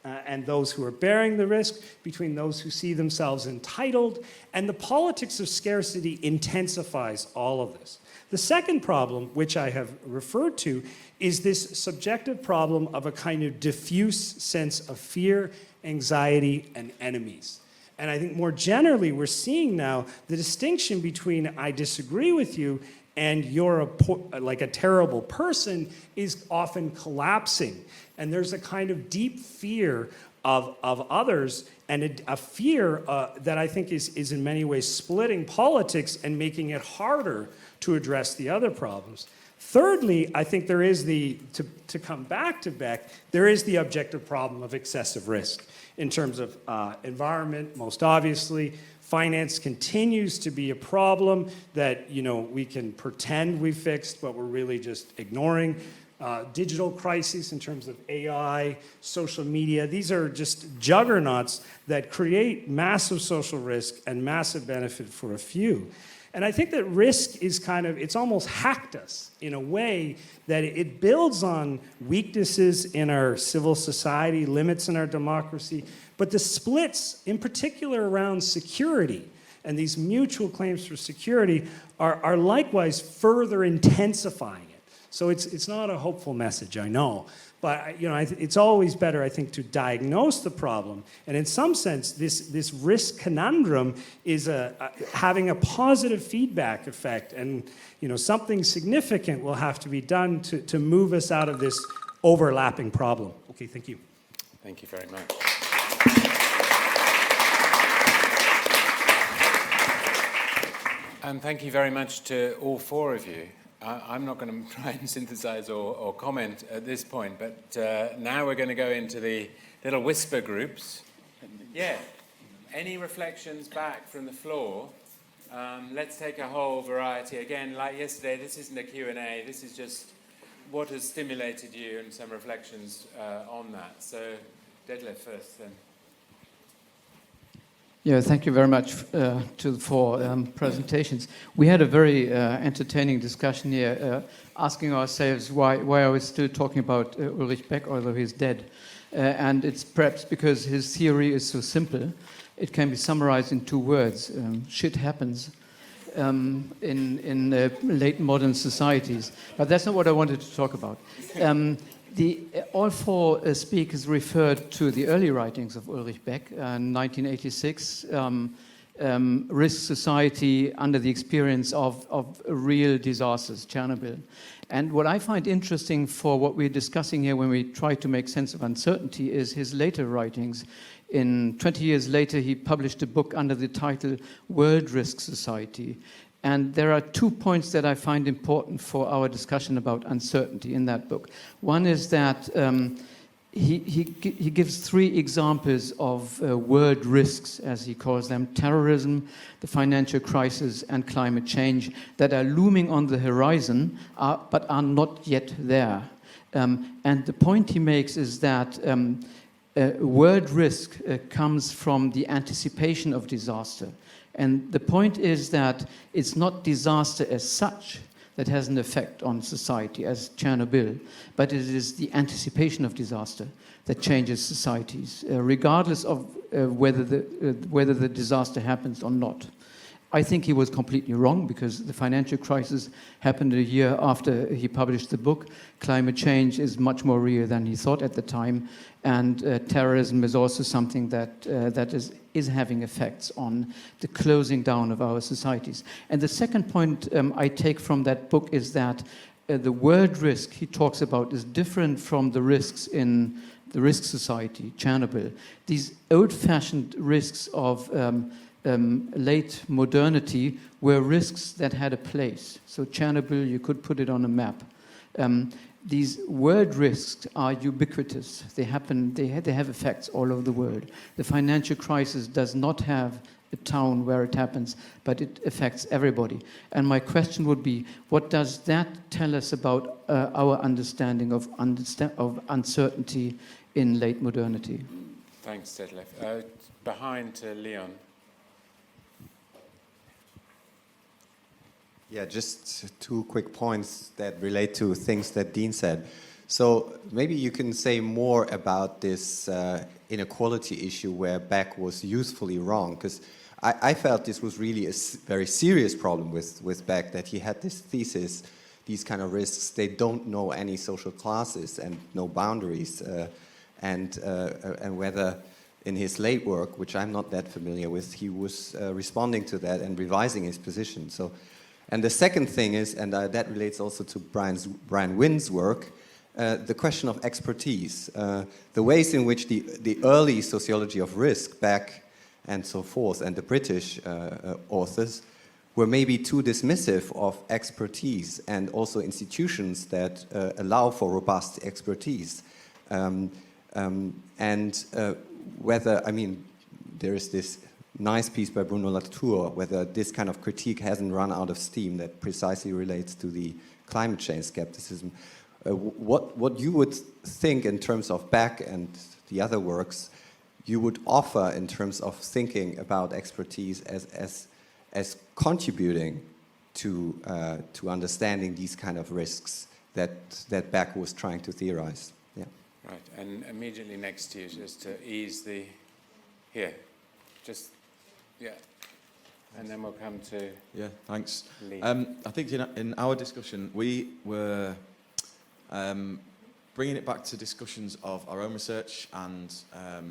and those who are bearing the risk, between those who see themselves entitled, and the politics of scarcity intensifies all of this. The second problem, which I have referred to, is this subjective problem of a kind of diffuse sense of fear, anxiety, and enemies. And I think more generally, we're seeing now the distinction between I disagree with you and you're a terrible person is often collapsing. And there's a kind of deep fear of others, and a fear that I think is in many ways splitting politics and making it harder to address the other problems. Thirdly, I think there is to come back to Beck, there is the objective problem of excessive risk in terms of environment, most obviously. Finance continues to be a problem that we can pretend we fixed, but we're really just ignoring. Digital crises in terms of AI, social media, these are just juggernauts that create massive social risk and massive benefit for a few. And I think that risk is it's almost hacked us in a way that it builds on weaknesses in our civil society, limits in our democracy, but the splits, in particular around security, and these mutual claims for security are likewise further intensifying it. So it's not a hopeful message, I know. But it's always better, I think, to diagnose the problem. And in some sense, this risk conundrum is having a positive feedback effect. And something significant will have to be done to move us out of this overlapping problem. Okay, thank you. Thank you very much. And thank you very much to all four of you. I'm not going to try and synthesize or comment at this point, but now we're going to go into the little whisper groups. Yeah, any reflections back from the floor? Let's take a whole variety. Again, like yesterday, this isn't a Q&A, this is just what has stimulated you and some reflections on that. So, Detlef first then. Yeah, thank you very much for presentations. We had a very entertaining discussion here, asking ourselves why are we still talking about Ulrich Beck, although he's dead? And it's perhaps because his theory is so simple. It can be summarized in two words: shit happens. in late modern societies. But that's not what I wanted to talk about. All four speakers referred to the early writings of Ulrich Beck, 1986, Risk Society under the experience of real disasters, Chernobyl. And what I find interesting for what we're discussing here when we try to make sense of uncertainty is his later writings. 20 years later, he published a book under the title World Risk Society. And there are 2 points that I find important for our discussion about uncertainty in that book. One is that he gives 3 examples of world risks, as he calls them: terrorism, the financial crisis, and climate change, that are looming on the horizon, but are not yet there. And the point he makes is that world risk comes from the anticipation of disaster. And the point is that it's not disaster as such that has an effect on society, as Chernobyl, but it is the anticipation of disaster that changes societies, regardless of whether the disaster happens or not. I think he was completely wrong, because the financial crisis happened a year after he published the book. Climate change is much more real than he thought at the time, and terrorism is also something that is having effects on the closing down of our societies. And the second point I take from that book is that the world risk he talks about is different from the risks in the Risk Society, Chernobyl. These old-fashioned risks of late modernity were risks that had a place. So Chernobyl, you could put it on a map. These world risks are ubiquitous. They happen. They have effects all over the world. The financial crisis does not have a town where it happens, but it affects everybody. And my question would be, what does that tell us about our understanding of uncertainty in late modernity? Thanks, Detlef. Behind Leon. Yeah, just 2 quick points that relate to things that Dean said. So maybe you can say more about this inequality issue where Beck was usefully wrong, because I felt this was really a very serious problem with Beck, that he had this thesis, these kind of risks, they don't know any social classes and no boundaries, and whether in his late work, which I'm not that familiar with, he was responding to that and revising his position. So. And the second thing is, and that relates also to Brian Wynne's work, the question of expertise. The ways in which the early sociology of risk, Beck and so forth, and the British authors, were maybe too dismissive of expertise and also institutions that allow for robust expertise. Whether, I mean, there is this nice piece by Bruno Latour, whether this kind of critique hasn't run out of steam that precisely relates to the climate change skepticism. What you would think in terms of Beck and the other works, you would offer in terms of thinking about expertise as contributing to understanding these kind of risks that Beck was trying to theorize. Yeah. Right, and immediately next to you, just to ease the... Here, just... Yeah, and then we'll come to... Yeah, thanks. Lee. I think in our discussion, we were bringing it back to discussions of our own research and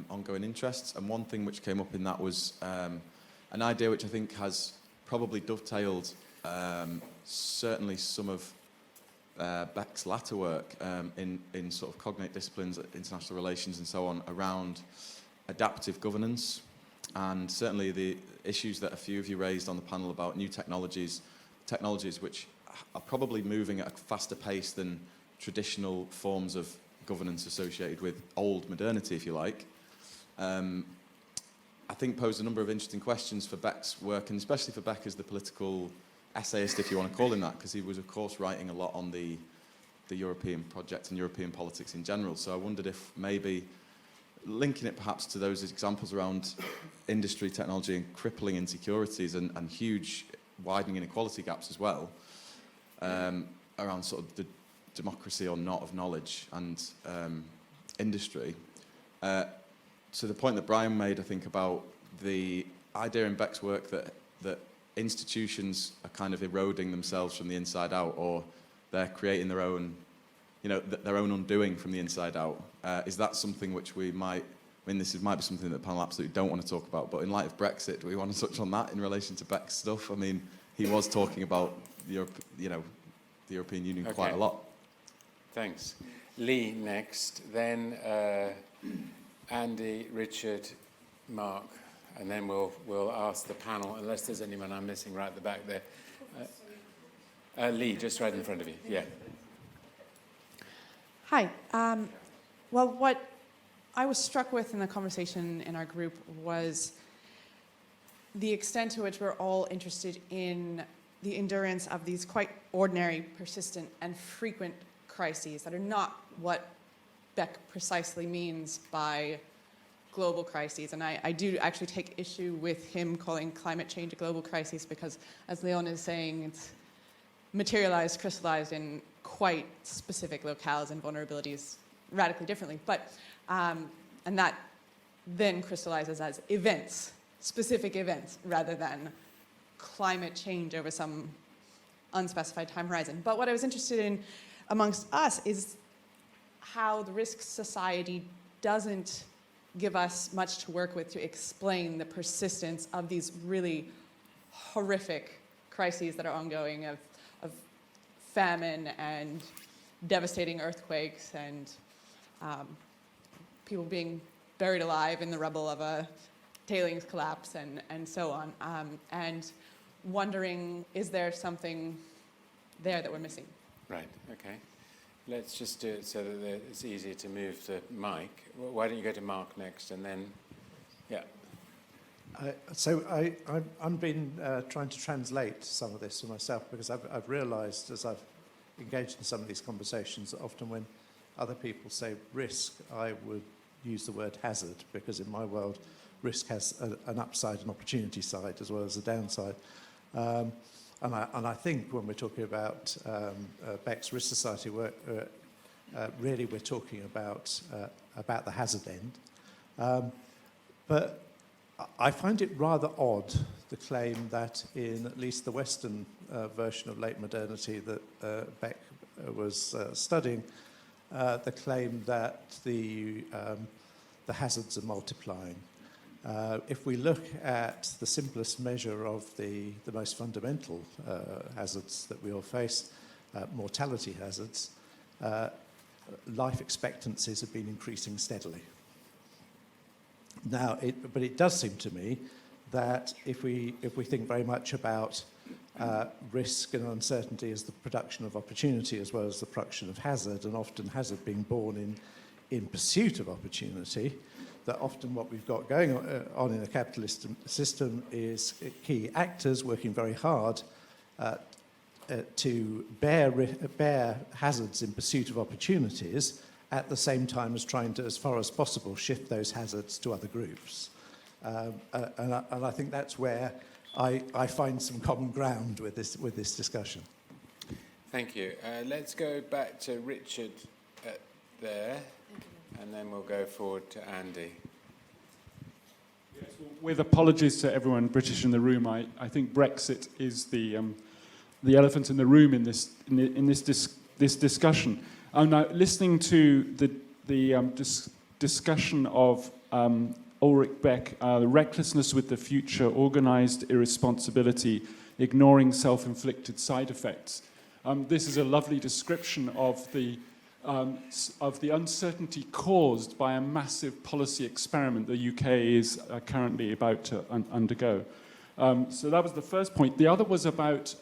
ongoing interests, and one thing which came up in that was an idea which I think has probably dovetailed certainly some of Beck's latter work in sort of cognate disciplines, international relations and so on, around adaptive governance. And certainly the issues that a few of you raised on the panel about new technologies which are probably moving at a faster pace than traditional forms of governance associated with old modernity, if you like, I think posed a number of interesting questions for Beck's work, and especially for Beck as the political essayist, if you want to call him that, because he was, of course, writing a lot on the European project and European politics in general. So I wondered if maybe linking it perhaps to those examples around industry, technology and crippling insecurities and huge widening inequality gaps as well, around sort of the democracy or not of knowledge and industry. To the point that Brian made, I think, about the idea in Beck's work that institutions are kind of eroding themselves from the inside out, or they're creating their own, their own undoing from the inside out. Is that something which we might, might be something that the panel absolutely don't want to talk about, but in light of Brexit, do we want to touch on that in relation to Beck's stuff? I mean, he was talking about the European Union quite a lot. Thanks. Lee next, then Andy, Richard, Mark, and then we'll ask the panel, unless there's anyone I'm missing right at the back there. Lee, just right in front of you. Yeah. Hi. Well, what I was struck with in the conversation in our group was the extent to which we're all interested in the endurance of these quite ordinary, persistent, and frequent crises that are not what Beck precisely means by global crises. And I do actually take issue with him calling climate change a global crisis because, as Leon is saying, it's materialized, crystallized in quite specific locales and vulnerabilities radically differently. But, and that then crystallizes as events, specific events, rather than climate change over some unspecified time horizon. But what I was interested in amongst us is how the risk society doesn't give us much to work with to explain the persistence of these really horrific crises that are ongoing of famine and devastating earthquakes and people being buried alive in the rubble of a tailings collapse and so on. And wondering, is there something there that we're missing? Right, okay. Let's just do it so that it's easier to move to Mike. Why don't you go to Mark next, and then, yeah. I've been trying to translate some of this for myself, because I've realised as I've engaged in some of these conversations that often when other people say risk, I would use the word hazard, because in my world, risk has an upside and opportunity side as well as a downside. And I think when we're talking about Beck's Risk Society work, really we're talking about the hazard end. But I find it rather odd, the claim that in at least the Western version of late modernity that Beck was studying, the claim that the hazards are multiplying. If we look at the simplest measure of the most fundamental hazards that we all face, mortality hazards, life expectancies have been increasing steadily. Now, but it does seem to me that if we think very much about risk and uncertainty as the production of opportunity as well as the production of hazard, and often hazard being born in pursuit of opportunity, that often what we've got going on in a capitalist system is key actors working very hard to bear hazards in pursuit of opportunities at the same time as trying to, as far as possible, shift those hazards to other groups. And I think that's where I find some common ground with this discussion. Thank you. Let's go back to Richard there, and then we'll go forward to Andy. Yes, well, with apologies to everyone British in the room, I think Brexit is the elephant in the room in this discussion. I'm now listening to the discussion of Ulrich Beck, the recklessness with the future, organised irresponsibility, ignoring self-inflicted side effects. This is a lovely description of the uncertainty caused by a massive policy experiment the UK is currently about to undergo. So that was the first point. The other was about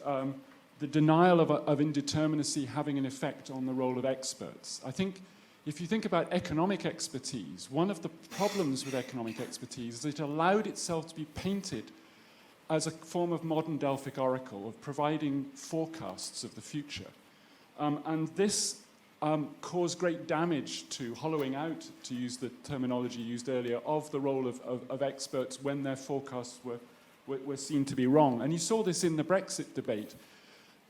the denial of indeterminacy having an effect on the role of experts. I think if you think about economic expertise, one of the problems with economic expertise is it allowed itself to be painted as a form of modern Delphic oracle, of providing forecasts of the future. And this caused great damage to hollowing out, to use the terminology used earlier, of the role of experts when their forecasts were seen to be wrong. And you saw this in the Brexit debate.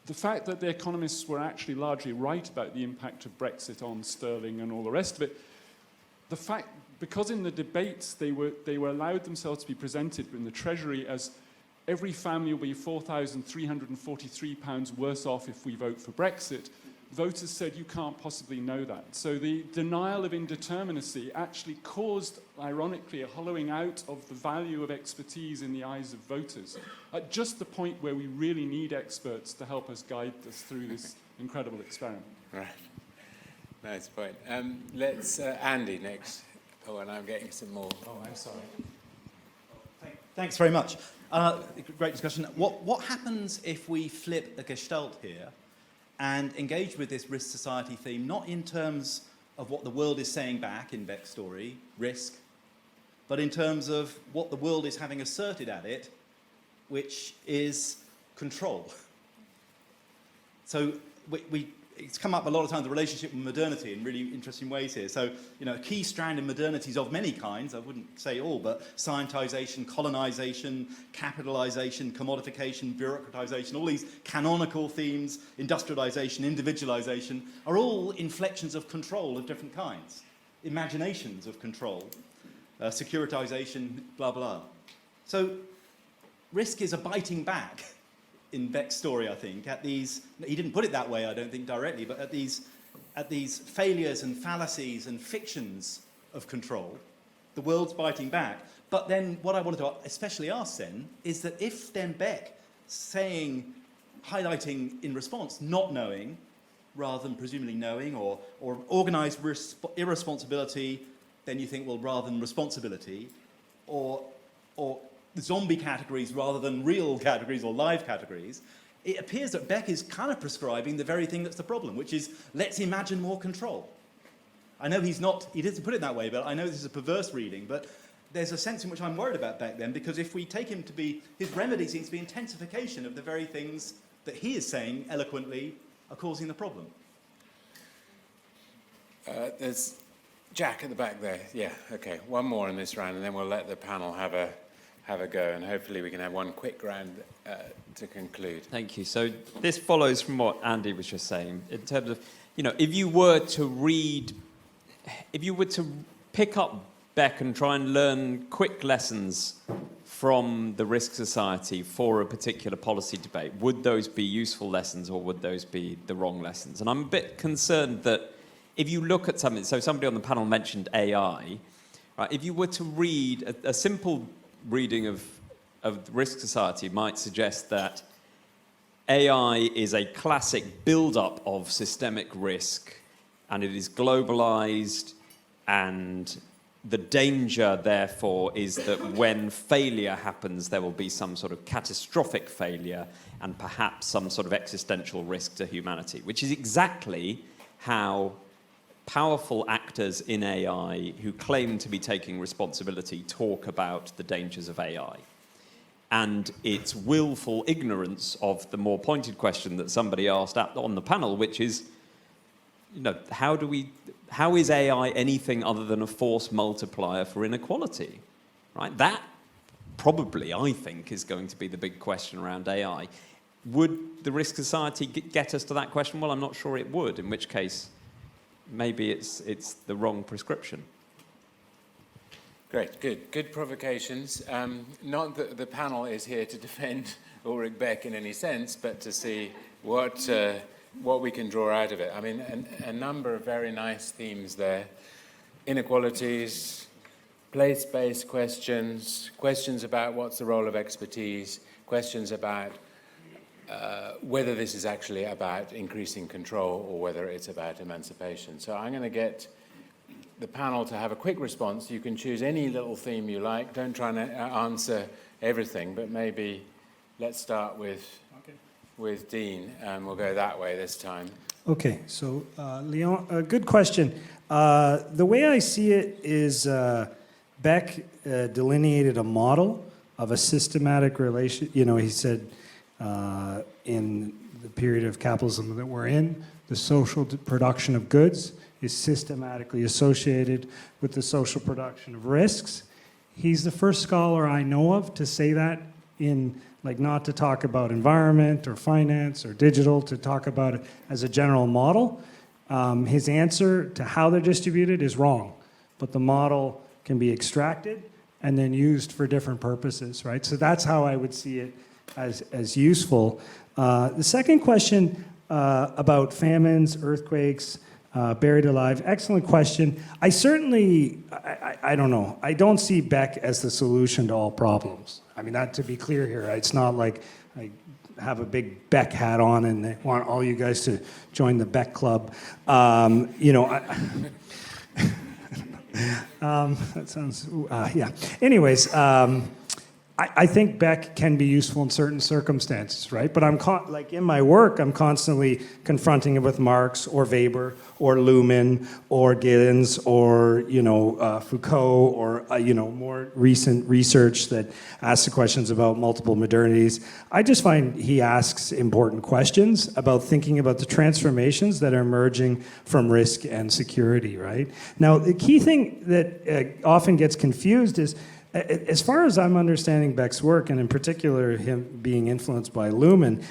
The fact that the economists were actually largely right about the impact of Brexit on sterling and all the rest of it, the fact, because in the debates they were allowed themselves to be presented in the Treasury as every family will be £4,343 worse off if we vote for Brexit. Voters said you can't possibly know that. So the denial of indeterminacy actually caused, ironically, a hollowing out of the value of expertise in the eyes of voters, at just the point where we really need experts to help us guide us through this incredible experiment. Right. Nice point. Let's Andy next. Oh, and I'm getting some more. Oh, I'm sorry. Thanks very much. Great discussion. What happens if we flip the gestalt here and engage with this risk society theme, not in terms of what the world is saying back in Beck's story, risk, but in terms of what the world is having asserted at it, which is control. So it's come up a lot of times, the relationship with modernity in really interesting ways here. So, a key strand in modernities of many kinds, I wouldn't say all, but scientization, colonization, capitalization, commodification, bureaucratization, all these canonical themes, industrialization, individualization, are all inflections of control of different kinds. Imaginations of control, securitization, blah, blah. So, risk is a biting back in Beck's story, I think, at these, he didn't put it that way, I don't think, directly, but at these failures and fallacies and fictions of control, the world's biting back. But then what I wanted to especially ask then is that if then Beck highlighting in response, not knowing, rather than presumably knowing, or organised irresponsibility, then you think, well, rather than responsibility, or zombie categories rather than real categories or live categories, it appears that Beck is kind of prescribing the very thing that's the problem, which is, let's imagine more control. I know he doesn't put it that way, but I know this is a perverse reading, but there's a sense in which I'm worried about Beck then, because if we take him to be, his remedy seems to be intensification of the very things that he is saying eloquently are causing the problem. There's Jack at the back there. Yeah, okay. One more in this round, and then we'll let the panel have a go, and hopefully we can have one quick round to conclude. Thank you. So this follows from what Andy was just saying, in terms of, if you were to pick up Beck and try and learn quick lessons from the Risk Society for a particular policy debate, would those be useful lessons or would those be the wrong lessons? And I'm a bit concerned that if you look at something, so somebody on the panel mentioned AI, right? If you were to read a simple reading of the Risk Society might suggest that AI is a classic build-up of systemic risk, and it is globalized, and the danger, therefore, is that when failure happens, there will be some sort of catastrophic failure and perhaps some sort of existential risk to humanity, which is exactly how powerful actors in AI who claim to be taking responsibility talk about the dangers of AI. And it's willful ignorance of the more pointed question that somebody asked on the panel, which is, how is AI anything other than a force multiplier for inequality, right? That probably, I think, is going to be the big question around AI. Would the Risk Society get us to that question? Well, I'm not sure it would, in which case maybe it's the wrong prescription. Great, good provocations. Not that the panel is here to defend Ulrich Beck in any sense, but to see what we can draw out of it. I mean, a number of very nice themes there. Inequalities, place-based questions, questions about what's the role of expertise, questions about whether this is actually about increasing control or whether it's about emancipation. So I'm going to get the panel to have a quick response. You can choose any little theme you like. Don't try and answer everything, but maybe let's start with Dean, and we'll go that way this time. Okay, so Leon, a good question. The way I see it is Beck delineated a model of a systematic relation. He said in the period of capitalism that we're in, the social production of goods is systematically associated with the social production of risks. He's the first scholar I know of to say that not to talk about environment or finance or digital, to talk about it as a general model. His answer to how they're distributed is wrong, but the model can be extracted and then used for different purposes, right? So that's how I would see it as useful. The second question about famines, earthquakes, buried alive, excellent question. I certainly, I don't know, I don't see Beck as the solution to all problems. I mean, that to be clear here, it's not like I have a big Beck hat on and they want all you guys to join the Beck Club. You know, that sounds, yeah. Anyways, I think Beck can be useful in certain circumstances, right? But I'm like in my work, I'm constantly confronting it with Marx or Weber or Luhmann or Giddens or Foucault or more recent research that asks the questions about multiple modernities. I just find he asks important questions about thinking about the transformations that are emerging from risk and security, right? Now, the key thing that often gets confused is, as far as I'm understanding Beck's work, and in particular him being influenced by Luhmann,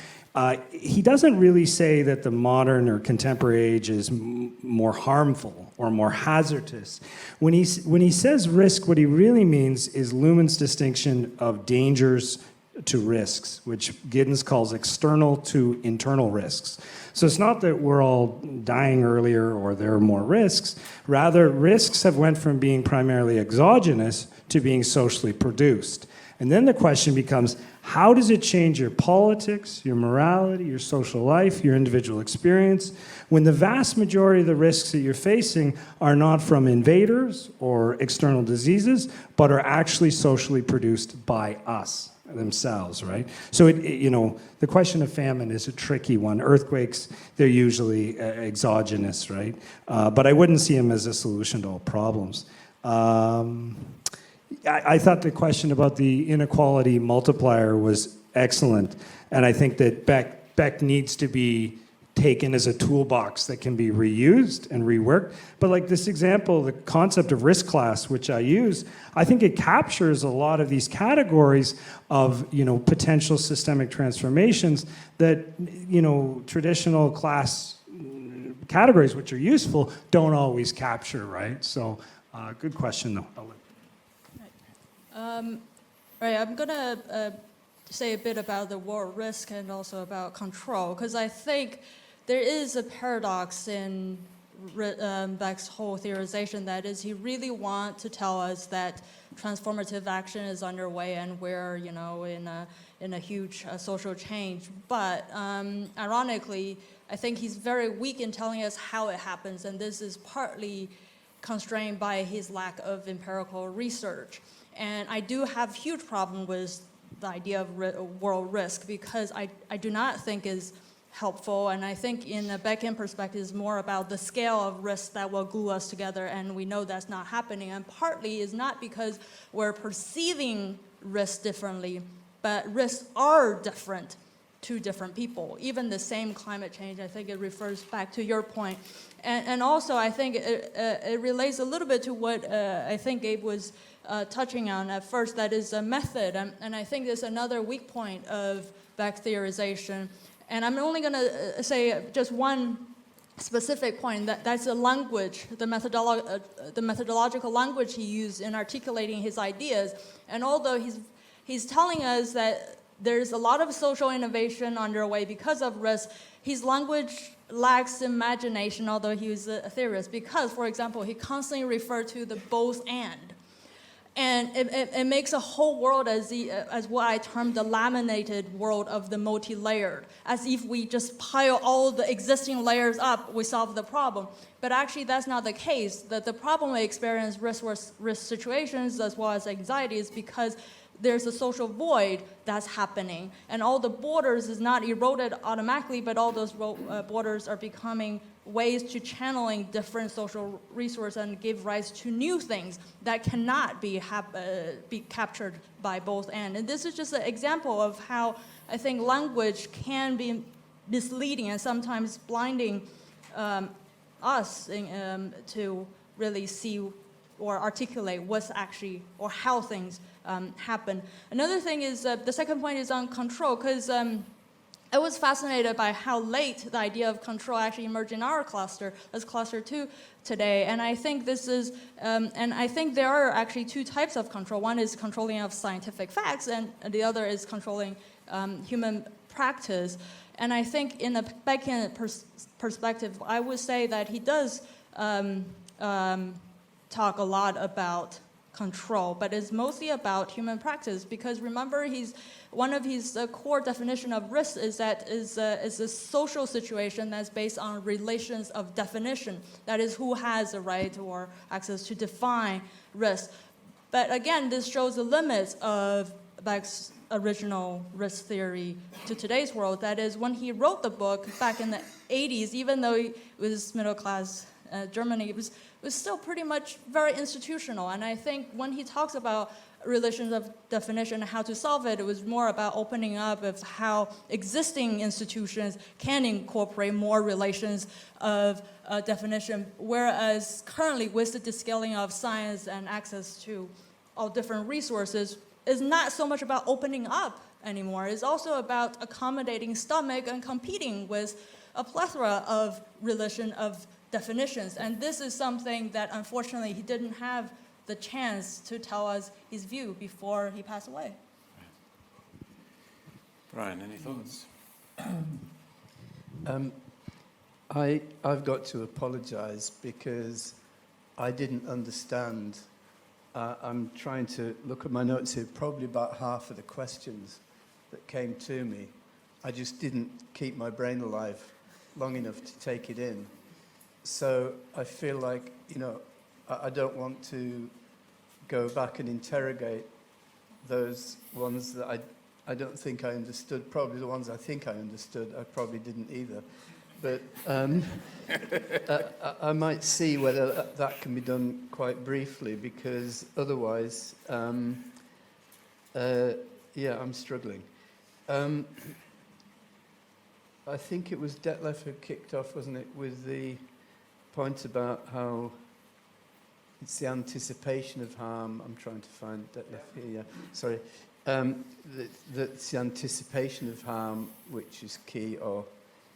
he doesn't really say that the modern or contemporary age is more harmful or more hazardous. When he says risk, what he really means is Luhmann's distinction of dangers to risks, which Giddens calls external to internal risks. So it's not that we're all dying earlier or there are more risks. Rather, risks have went from being primarily exogenous to being socially produced. And then the question becomes, how does it change your politics, your morality, your social life, your individual experience, when the vast majority of the risks that you're facing are not from invaders or external diseases, but are actually socially produced by us themselves, right? So, the question of famine is a tricky one. Earthquakes, they're usually exogenous, right? But I wouldn't see them as a solution to all problems. I thought the question about the inequality multiplier was excellent, and I think that Beck needs to be taken as a toolbox that can be reused and reworked. But like this example, the concept of risk class, which I use, I think it captures a lot of these categories of potential systemic transformations that traditional class categories, which are useful, don't always capture, right? So good question though. Right, I'm gonna say a bit about the war risk and also about control, because I think there is a paradox in Beck's whole theorization, that is, he really wants to tell us that transformative action is underway and we're, in a huge social change. But ironically, I think he's very weak in telling us how it happens, and this is partly constrained by his lack of empirical research. And I do have huge problem with the idea of world risk, because I do not think is helpful, and I think in a Beckian perspective is more about the scale of risks that will glue us together, and we know that's not happening. And partly is not because we're perceiving risks differently, but risks are different to different people. Even the same climate change, I think it refers back to your point. And also I think it relates a little bit to what I think Gabe was touching on at first, that is a method. And I think there's another weak point of Beck theorization. And I'm only going to say just one specific point, that's the language, the methodological language he used in articulating his ideas. And although he's telling us that there's a lot of social innovation underway because of risk, his language lacks imagination, although he was a theorist, because, for example, he constantly referred to the both and. And it makes a whole world as what I term the laminated world of the multi-layered, as if we just pile all the existing layers up, we solve the problem. But actually that's not the case. The problem we experience risk situations as well as anxiety is because there's a social void that's happening, and all the borders is not eroded automatically, but all those borders are becoming ways to channeling different social resources and give rise to new things that cannot be captured by both ends. And this is just an example of how I think language can be misleading and sometimes blinding us to really see or articulate what's actually, or how things happen. Another thing is, the second point is on control, because I was fascinated by how late the idea of control actually emerged in our cluster, as cluster 2 today. And I think this is, and I think there are actually two types of control. One is controlling of scientific facts, and the other is controlling human practice. And I think in a Beckian perspective, I would say that he does talk a lot about control, but it's mostly about human practice, because remember, one of his core definition of risk is that is a social situation that's based on relations of definition. That is, who has the right or access to define risk. But again, this shows the limits of Beck's original risk theory to today's world. That is, when he wrote the book back in the 80s, even though it was middle class Germany, it was still pretty much very institutional. And I think when he talks about relations of definition and how to solve it, it was more about opening up of how existing institutions can incorporate more relations of definition, whereas currently with the descaling of science and access to all different resources, is not so much about opening up anymore. It's also about accommodating stomach and competing with a plethora of relation of definitions. And this is something that unfortunately he didn't have the chance to tell us his view before he passed away. Brian, any thoughts? I've got to apologise because I didn't understand. I'm trying to look at my notes here. Probably about half of the questions that came to me, I just didn't keep my brain alive long enough to take it in. So I feel like, I don't want to go back and interrogate those ones that I don't think I understood. Probably the ones I think I understood, I probably didn't either. But I might see whether that can be done quite briefly, because otherwise, I'm struggling. I think it was Detlef who kicked off, wasn't it, with the point about how it's the anticipation of harm. I'm trying to find Detlef here, yeah. Sorry. That's the anticipation of harm which is key, or,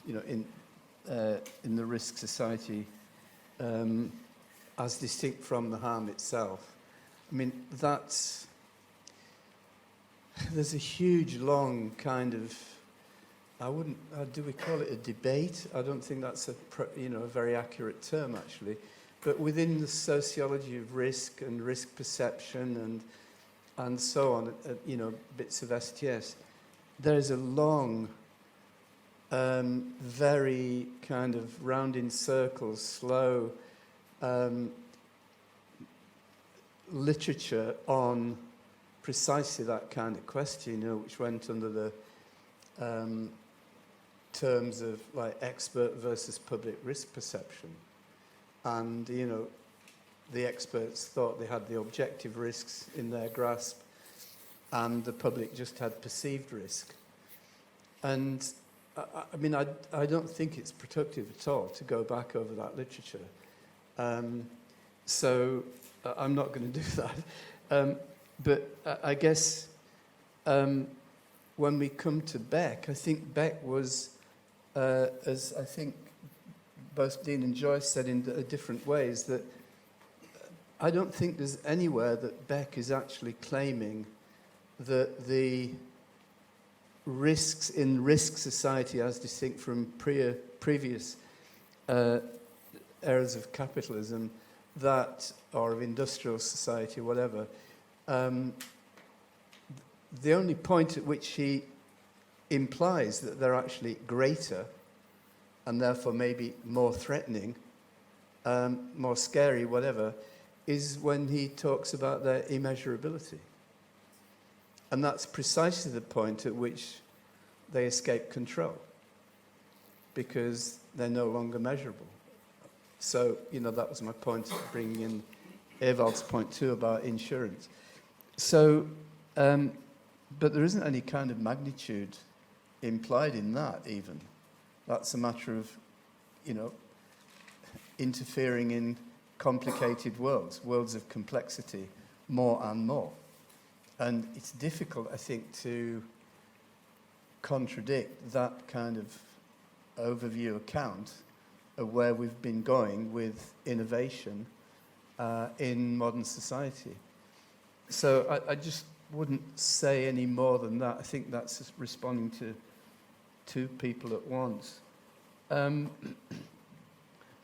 in the risk society, as distinct from the harm itself. I mean, there's a huge, long kind of, do we call it a debate? I don't think that's a very accurate term, actually. But within the sociology of risk and risk perception and so on, bits of STS, there's a long, very kind of round in circles, slow literature on precisely that kind of question, which went under the terms of like expert versus public risk perception. And, the experts thought they had the objective risks in their grasp, and the public just had perceived risk. And I don't think it's productive at all to go back over that literature. So I'm not going to do that. But I guess when we come to Beck, I think Beck was, as I think both Dean and Joyce said in different ways, that I don't think there's anywhere that Beck is actually claiming that the risks in risk society, as distinct from previous eras of capitalism, or of industrial society, whatever, the only point at which he implies that they're actually greater and therefore maybe more threatening, more scary, whatever, is when he talks about their immeasurability. And that's precisely the point at which they escape control, because they're no longer measurable. So, that was my point, bringing in Ewald's point too about insurance. So, but there isn't any kind of magnitude implied in that even. That's a matter of, interfering in complicated worlds of complexity, more and more. And it's difficult, I think, to contradict that kind of overview account of where we've been going with innovation in modern society. So I just wouldn't say any more than that. I think that's just responding to two people at once. I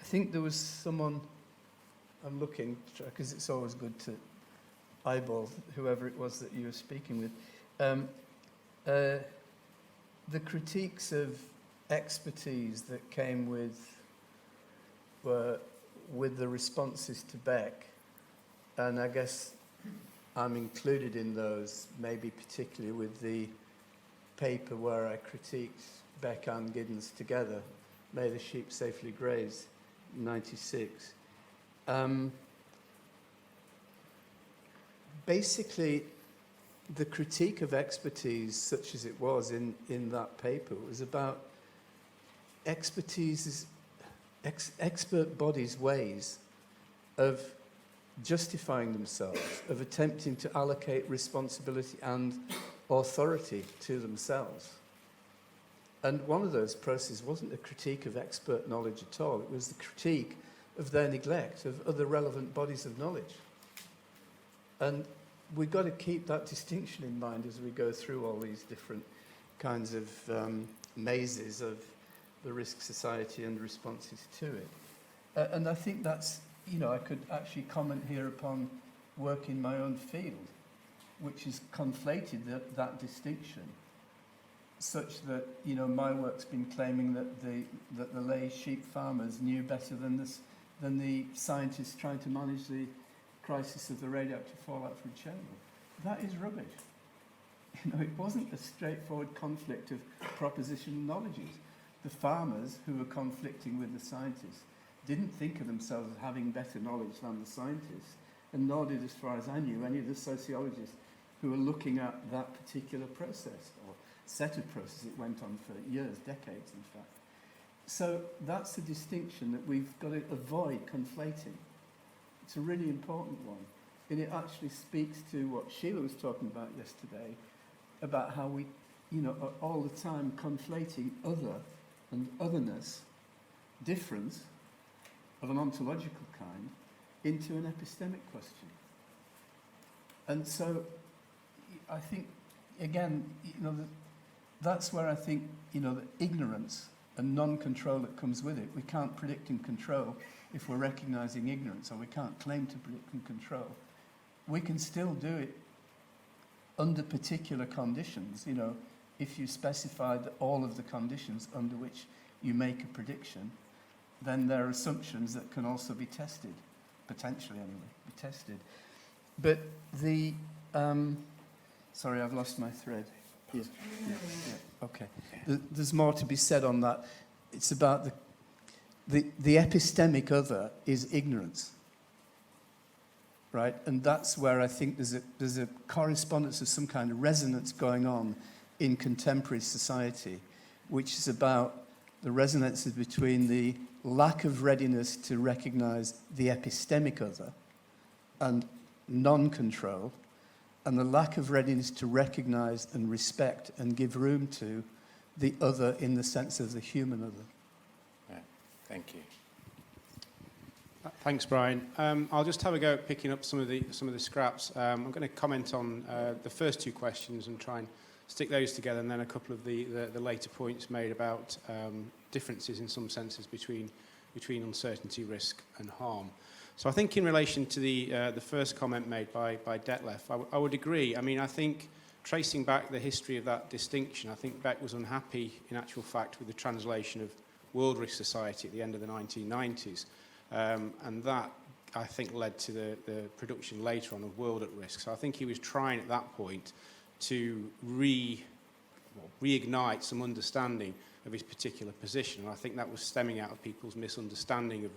think there was someone, I'm looking, because it's always good to eyeball whoever it was that you were speaking with. The critiques of expertise that came with the responses to Beck, and I guess I'm included in those, maybe particularly with the paper where I critiqued Beck and Giddens together, May the Sheep Safely Graze, 96. Basically, the critique of expertise, such as it was in that paper, was about expertise, expert bodies' ways of justifying themselves, of attempting to allocate responsibility and authority to themselves. And one of those processes wasn't a critique of expert knowledge at all. It was the critique of their neglect of other relevant bodies of knowledge. And we've got to keep that distinction in mind as we go through all these different kinds of mazes of the risk society and responses to it. And I think that's, I could actually comment here upon work in my own field, which has conflated that distinction, such that, my work's been claiming that the lay sheep farmers knew better than the scientists trying to manage the crisis of the radioactive fallout from Chernobyl. That is rubbish. It wasn't a straightforward conflict of proposition and knowledges. The farmers who were conflicting with the scientists didn't think of themselves as having better knowledge than the scientists, and nor did, as far as I knew, any of the sociologists who were looking at that particular process, or set of processes that went on for years, decades, in fact. So that's the distinction that we've got to avoid conflating. It's a really important one. And it actually speaks to what Sheila was talking about yesterday, about how we, are all the time conflating other and otherness, difference of an ontological kind, into an epistemic question. And so I think, again, that's where I think, the ignorance and non-control that comes with it. We can't predict and control if we're recognizing ignorance, or we can't claim to predict and control. We can still do it under particular conditions. If you specify all of the conditions under which you make a prediction, then there are assumptions that can also be tested, potentially anyway, be tested. But the, sorry, I've lost my thread. Yeah. Okay. There's more to be said on that. It's about the epistemic other is ignorance, right? And that's where I think there's a correspondence of some kind of resonance going on in contemporary society, which is about the resonances between the lack of readiness to recognize the epistemic other and non-control, and the lack of readiness to recognize and respect and give room to the other in the sense of the human other. Yeah, thank you. Thanks, Brian. I'll just have a go at picking up some of the scraps. I'm going to comment on the first two questions and try and stick those together, and then a couple of the later points made about differences in some senses between uncertainty, risk, and harm. So I think in relation to the first comment made by Detlef, I would agree. I mean, I think tracing back the history of that distinction, I think Beck was unhappy, in actual fact, with the translation of World Risk Society at the end of the 1990s. And that, I think, led to the production later on of World at Risk. So I think he was trying at that point to reignite some understanding of his particular position. And I think that was stemming out of people's misunderstanding of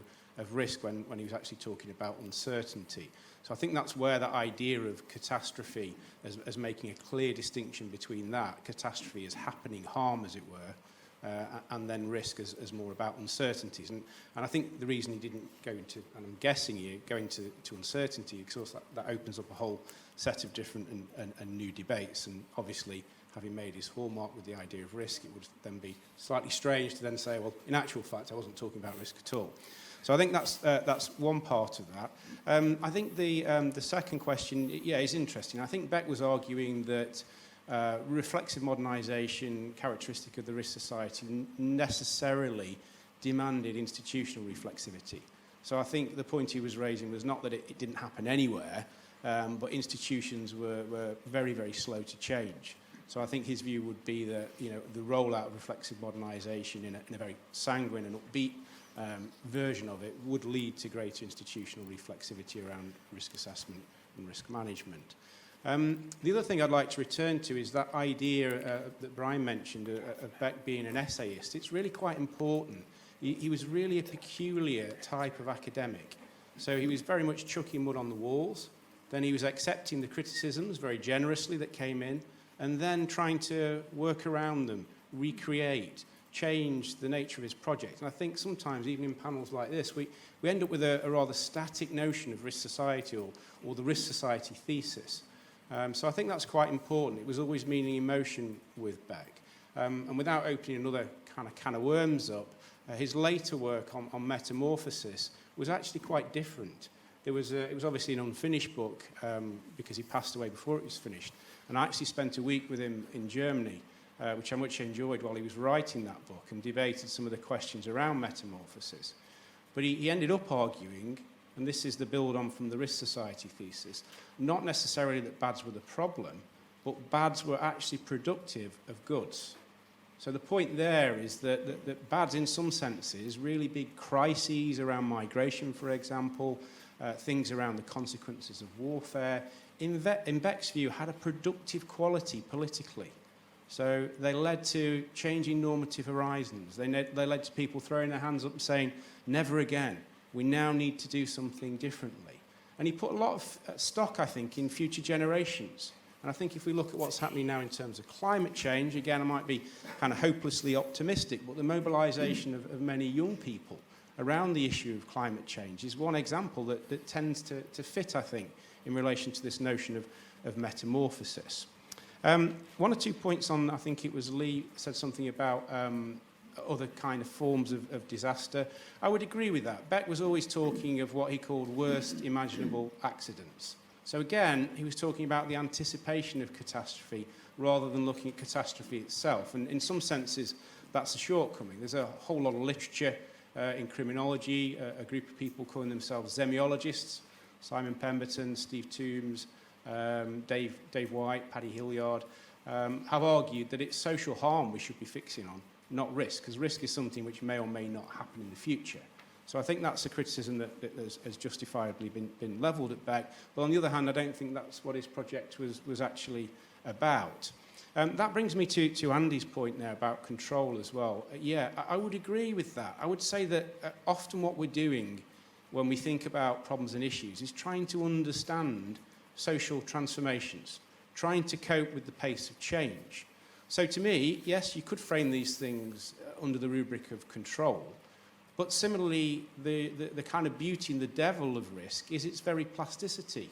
risk when he was actually talking about uncertainty. So I think that's where that idea of catastrophe as making a clear distinction between that, catastrophe as happening, harm as it were, and then risk as more about uncertainties. And I think the reason he didn't go into, and I'm guessing you, go into uncertainty, because that opens up a whole set of different and new debates. And obviously having made his hallmark with the idea of risk, it would then be slightly strange to then say, well, in actual fact, I wasn't talking about risk at all. So I think that's one part of that. I think the second question, is interesting. I think Beck was arguing that reflexive modernisation, characteristic of the risk society, necessarily demanded institutional reflexivity. So I think the point he was raising was not that it didn't happen anywhere, but institutions were very, very slow to change. So I think his view would be that the rollout of reflexive modernisation in a very sanguine and upbeat version of it would lead to greater institutional reflexivity around risk assessment and risk management. The other thing I'd like to return to is that idea that Brian mentioned of Beck being an essayist. It's really quite important. He was really a peculiar type of academic. So he was very much chucking mud on the walls. Then he was accepting the criticisms very generously that came in, and then trying to work around them, recreate, change the nature of his project. And I think sometimes, even in panels like this, we end up with a rather static notion of risk society or the risk society thesis. So I think that's quite important. It was always meaning emotion with Beck. And without opening another kind of can of worms up, his later work on metamorphosis was actually quite different. It was obviously an unfinished book because he passed away before it was finished. And I actually spent a week with him in Germany, which I much enjoyed while he was writing that book, and debated some of the questions around metamorphosis. But he ended up arguing, and this is the build on from the risk society thesis, not necessarily that bads were the problem, but bads were actually productive of goods. So the point there is that bads, in some senses, really big crises around migration, for example, things around the consequences of warfare, in Beck's view, had a productive quality politically. So they led to changing normative horizons. They led to people throwing their hands up and saying, never again. We now need to do something differently. And he put a lot of stock, I think, in future generations. And I think if we look at what's happening now in terms of climate change, again, I might be kind of hopelessly optimistic, but the mobilisation of many young people around the issue of climate change is one example that tends to fit, I think, in relation to this notion of metamorphosis. One or two points on, I think it was Lee said something about other kind of forms of disaster. I would agree with that. Beck was always talking of what he called worst imaginable accidents. So again, he was talking about the anticipation of catastrophe rather than looking at catastrophe itself. And in some senses, that's a shortcoming. There's a whole lot of literature in criminology, a group of people calling themselves semiologists, Simon Pemberton, Steve Toombs, Dave White, Paddy Hilliard, have argued that it's social harm we should be fixing on, not risk, because risk is something which may or may not happen in the future. So I think that's a criticism that has justifiably been levelled at Beck. But on the other hand, I don't think that's what his project was actually about. That brings me to Andy's point now about control as well. I would agree with that. I would say that often what we're doing when we think about problems and issues is trying to understand social transformations, trying to cope with the pace of change. So to me, yes, you could frame these things under the rubric of control, but similarly, the kind of beauty and the devil of risk is its very plasticity.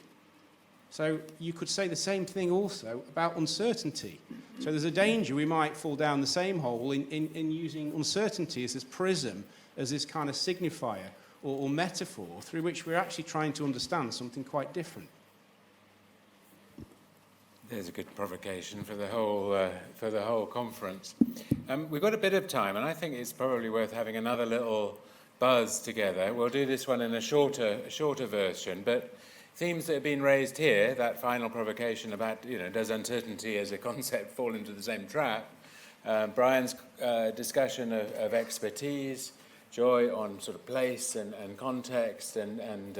So you could say the same thing also about uncertainty. So there's a danger we might fall down the same hole in using uncertainty as this prism, as this kind of signifier or metaphor through which we're actually trying to understand something quite different. There's a good provocation for the whole conference. We've got a bit of time, and I think it's probably worth having another little buzz together. We'll do this one in a shorter version, but themes that have been raised here, that final provocation about, does uncertainty as a concept fall into the same trap? Brian's discussion of expertise, Joy on sort of place and context, and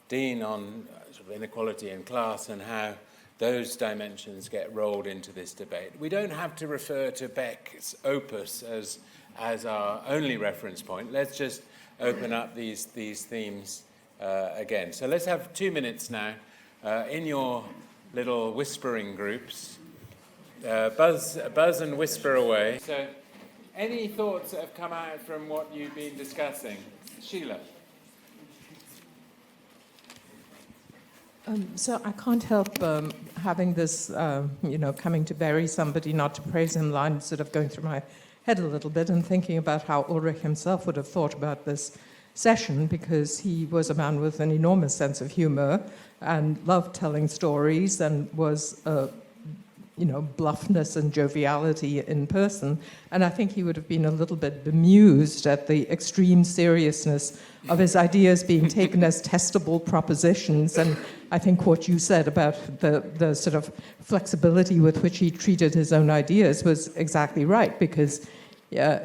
Dean on sort of inequality and class and how those dimensions get rolled into this debate. We don't have to refer to Beck's opus as our only reference point. Let's just open up these themes again. So let's have 2 minutes now in your little whispering groups. Buzz and whisper away. So any thoughts that have come out from what you've been discussing? Sheila. So I can't help having this, coming to bury somebody, not to praise him line sort of going through my head a little bit and thinking about how Ulrich himself would have thought about this session, because he was a man with an enormous sense of humor and loved telling stories and was bluffness and joviality in person. And I think he would have been a little bit bemused at the extreme seriousness of his ideas being taken as testable propositions. And I think what you said about the sort of flexibility with which he treated his own ideas was exactly right, because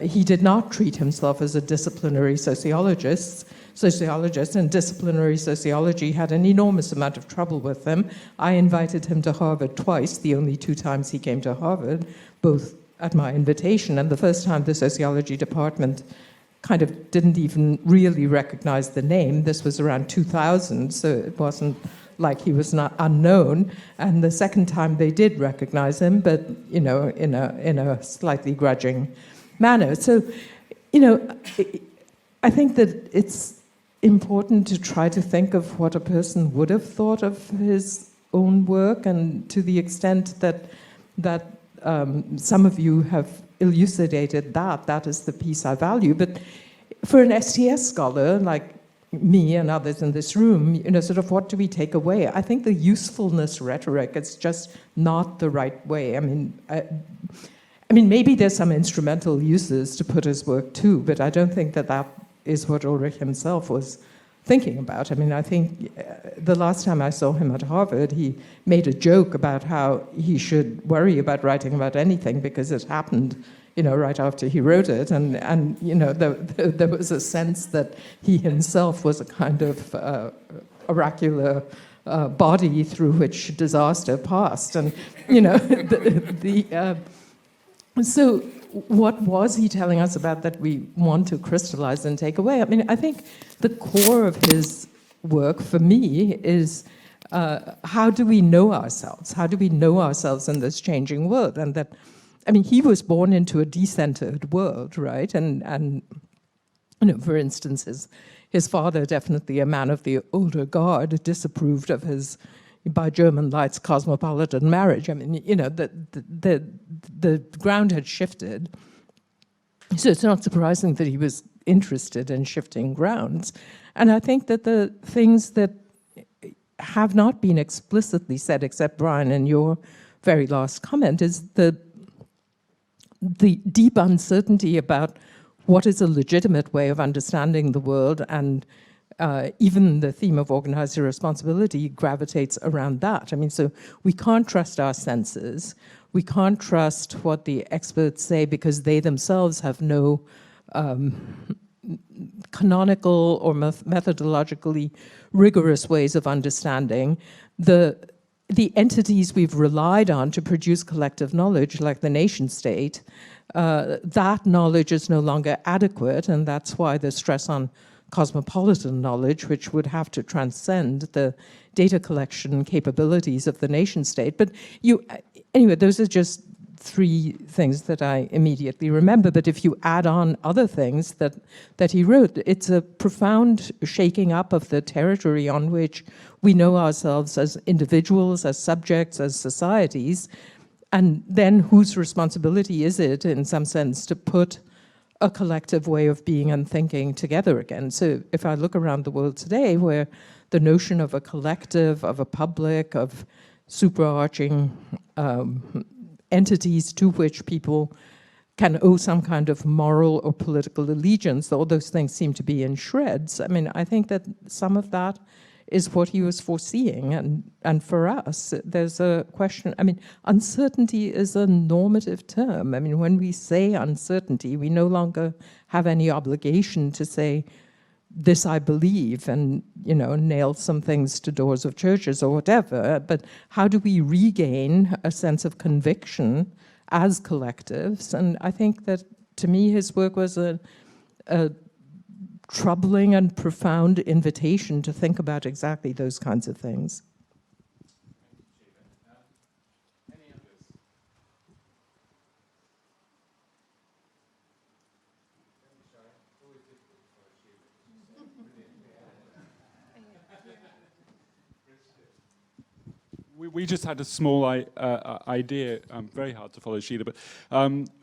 he did not treat himself as a disciplinary sociologist, and disciplinary sociology had an enormous amount of trouble with him. I invited him to Harvard twice, the only 2 times he came to Harvard, both at my invitation, and the first time the sociology department kind of didn't even really recognize the name. This was around 2000, so it wasn't like he was not unknown. And the second time they did recognize him, but in a slightly grudging manner. So, I think that it's important to try to think of what a person would have thought of his own work, and to the extent that some of you have elucidated that is the piece I value. But for an STS scholar like me and others in this room, sort of what do we take away? I think the usefulness rhetoric is just not the right way. I mean, maybe there's some instrumental uses to put his work to, but I don't think that is what Ulrich himself was thinking about. I mean, I think the last time I saw him at Harvard, he made a joke about how he should worry about writing about anything because it happened, right after he wrote it. And there was a sense that he himself was a kind of oracular body through which disaster passed. And, so what was he telling us about that we want to crystallize and take away? I mean, I think the core of his work for me is how do we know ourselves? How do we know ourselves in this changing world? And that, he was born into a decentered world, right? And for instance, his father, definitely a man of the older guard, disapproved of his, by German lights, cosmopolitan marriage. The ground had shifted. So it's not surprising that he was interested in shifting grounds. And I think that the things that have not been explicitly said, except Brian in your very last comment, is the deep uncertainty about what is a legitimate way of understanding the world, and even the theme of organized irresponsibility gravitates around that. So we can't trust our senses. We can't trust what the experts say because they themselves have no canonical or methodologically rigorous ways of understanding. The entities we've relied on to produce collective knowledge, like the nation state, that knowledge is no longer adequate, and that's why the stress on cosmopolitan knowledge, which would have to transcend the data collection capabilities of the nation state. But anyway, those are just 3 things that I immediately remember. But if you add on other things that he wrote, it's a profound shaking up of the territory on which we know ourselves as individuals, as subjects, as societies. And then whose responsibility is it, in some sense, to put a collective way of being and thinking together again? So if I look around the world today, where the notion of a collective, of a public, of superarching entities to which people can owe some kind of moral or political allegiance, all those things seem to be in shreds. I think that some of that is what he was foreseeing. And for us, there's a question. Uncertainty is a normative term. When we say uncertainty, we no longer have any obligation to say, this I believe, and nail some things to doors of churches or whatever. But how do we regain a sense of conviction as collectives? And I think that, to me, his work was a troubling and profound invitation to think about exactly those kinds of things. We just had a small idea, very hard to follow, Sheila, but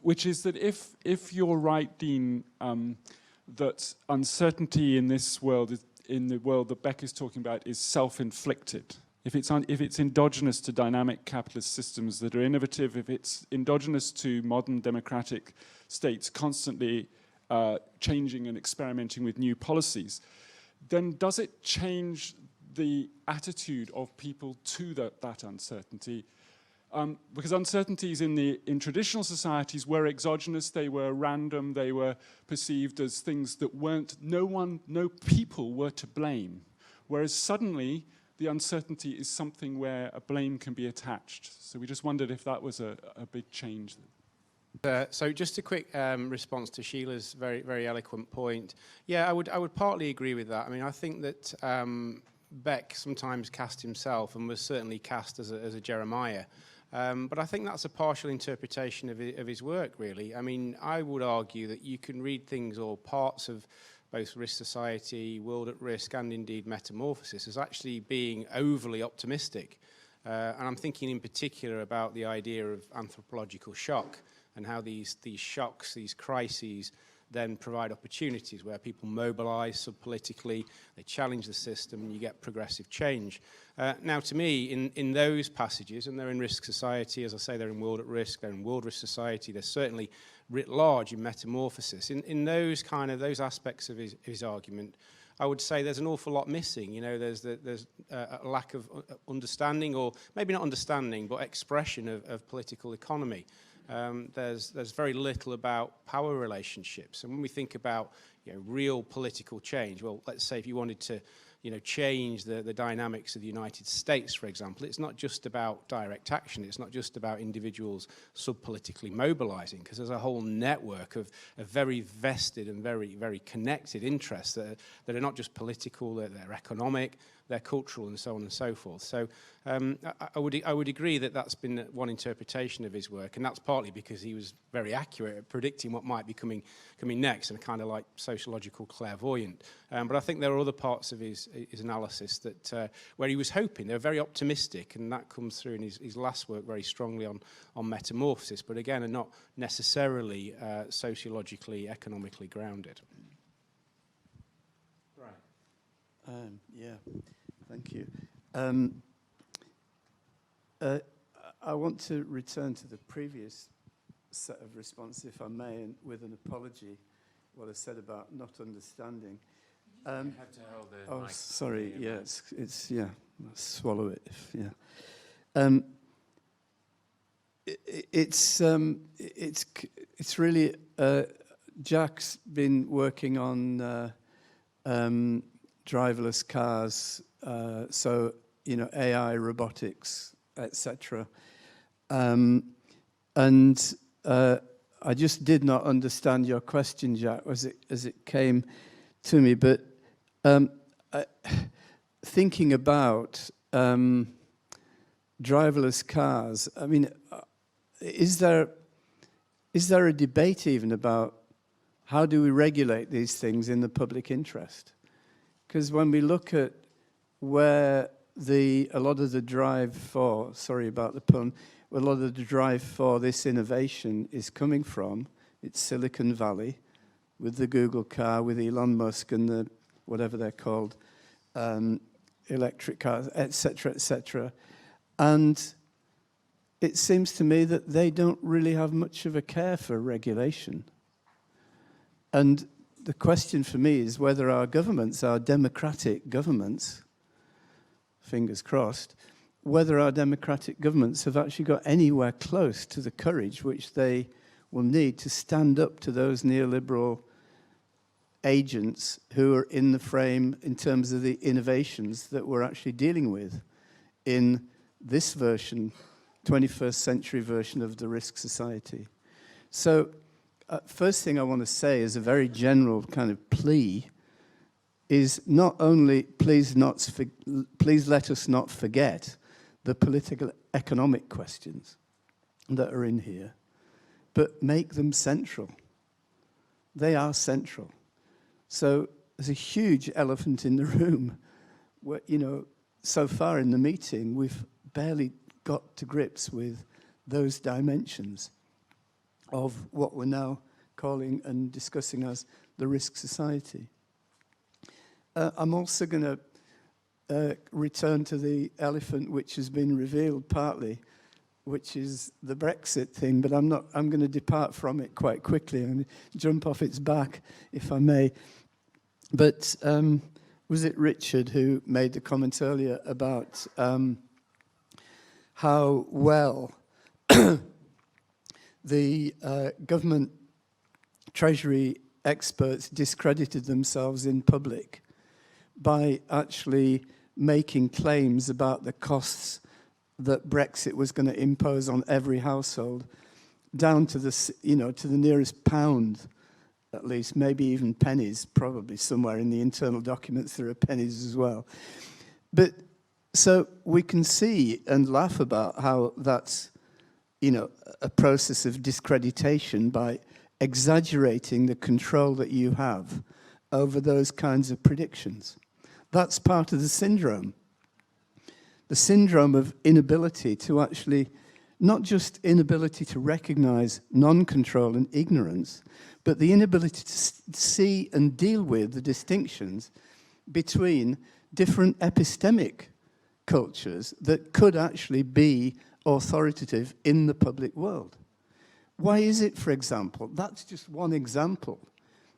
which is that if you're right, Dean, that uncertainty in this world, in the world that Beck is talking about, is self-inflicted. If it's endogenous to dynamic capitalist systems that are innovative, if it's endogenous to modern democratic states constantly changing and experimenting with new policies, then does it change the attitude of people to that uncertainty? Because uncertainties in traditional societies were exogenous, they were random, they were perceived as things that no people were to blame. Whereas suddenly, the uncertainty is something where a blame can be attached. So we just wondered if that was a big change. So just a quick response to Sheila's very, very eloquent point. Yeah, I would partly agree with that. I mean, I think that Beck sometimes cast himself and was certainly cast as a Jeremiah. But I think that's a partial interpretation of his work, really. I mean, I would argue that you can read things or parts of both Risk Society, World at Risk, and indeed Metamorphosis as actually being overly optimistic. And I'm thinking in particular about the idea of anthropological shock and how these shocks, these crises, then provide opportunities where people mobilize subpolitically, they challenge the system, and you get progressive change. Now, to me, in those passages, and they're in Risk Society, as I say, they're in World at Risk, they're in World Risk Society, they're certainly writ large in Metamorphosis. In those aspects of his argument, I would say there's an awful lot missing. You know, there's a lack of understanding, or maybe not understanding, but expression of political economy. There's very little about power relationships. And when we think about real political change, well, let's say if you wanted to change the dynamics of the United States, for example, it's not just about direct action, it's not just about individuals subpolitically mobilizing, because there's a whole network of very vested and very, very connected interests that are not just political, they're economic, they're cultural, and so on and so forth. So I would agree that that's been one interpretation of his work, and that's partly because he was very accurate at predicting what might be coming next, and kind of like sociological clairvoyant. But I think there are other parts of his analysis that where he was hoping. They're very optimistic, and that comes through in his last work very strongly on Metamorphosis, but again are not necessarily sociologically, economically grounded. Yeah, thank you. I want to return to the previous set of responses, if I may, and with an apology, what I said about not understanding. You have to hold the mic. Sorry, yeah, it's yeah, I'll swallow it, It's really, Jack's been working on driverless cars, so AI, robotics, etc. And I just did not understand your question, Jack, as it came to me. But thinking about driverless cars, I mean, is there a debate even about how do we regulate these things in the public interest? Because when we look at where a lot of the drive for, sorry about the pun, a lot of the drive for this innovation is coming from, it's Silicon Valley, with the Google car, with Elon Musk and the, whatever they're called, electric cars, etc., etc. And it seems to me that they don't really have much of a care for regulation. And the question for me is whether our governments, our democratic governments, fingers crossed, whether our democratic governments have actually got anywhere close to the courage which they will need to stand up to those neoliberal agents who are in the frame in terms of the innovations that we're actually dealing with in this version, 21st century version of the Risk Society. So first thing I want to say is a very general kind of plea is not only please let us not forget the political economic questions that are in here, but make them central. They are central. So there's a huge elephant in the room where, so far in the meeting, we've barely got to grips with those dimensions of what we're now calling and discussing as the risk society. I'm also going to return to the elephant which has been revealed partly, which is the Brexit thing, but I'm going to depart from it quite quickly and jump off its back, if I may. But was it Richard who made the comment earlier about how well the government treasury experts discredited themselves in public by actually making claims about the costs that Brexit was going to impose on every household, down to the to the nearest pound, at least, maybe even pennies. Probably somewhere in the internal documents there are pennies as well. But so we can see and laugh about how that's a process of discreditation by exaggerating the control that you have over those kinds of predictions. That's part of the syndrome. The syndrome of inability to actually, not just inability to recognize non-control and ignorance, but the inability to see and deal with the distinctions between different epistemic cultures that could actually be authoritative in the public world. Why is it, for example? That's just one example.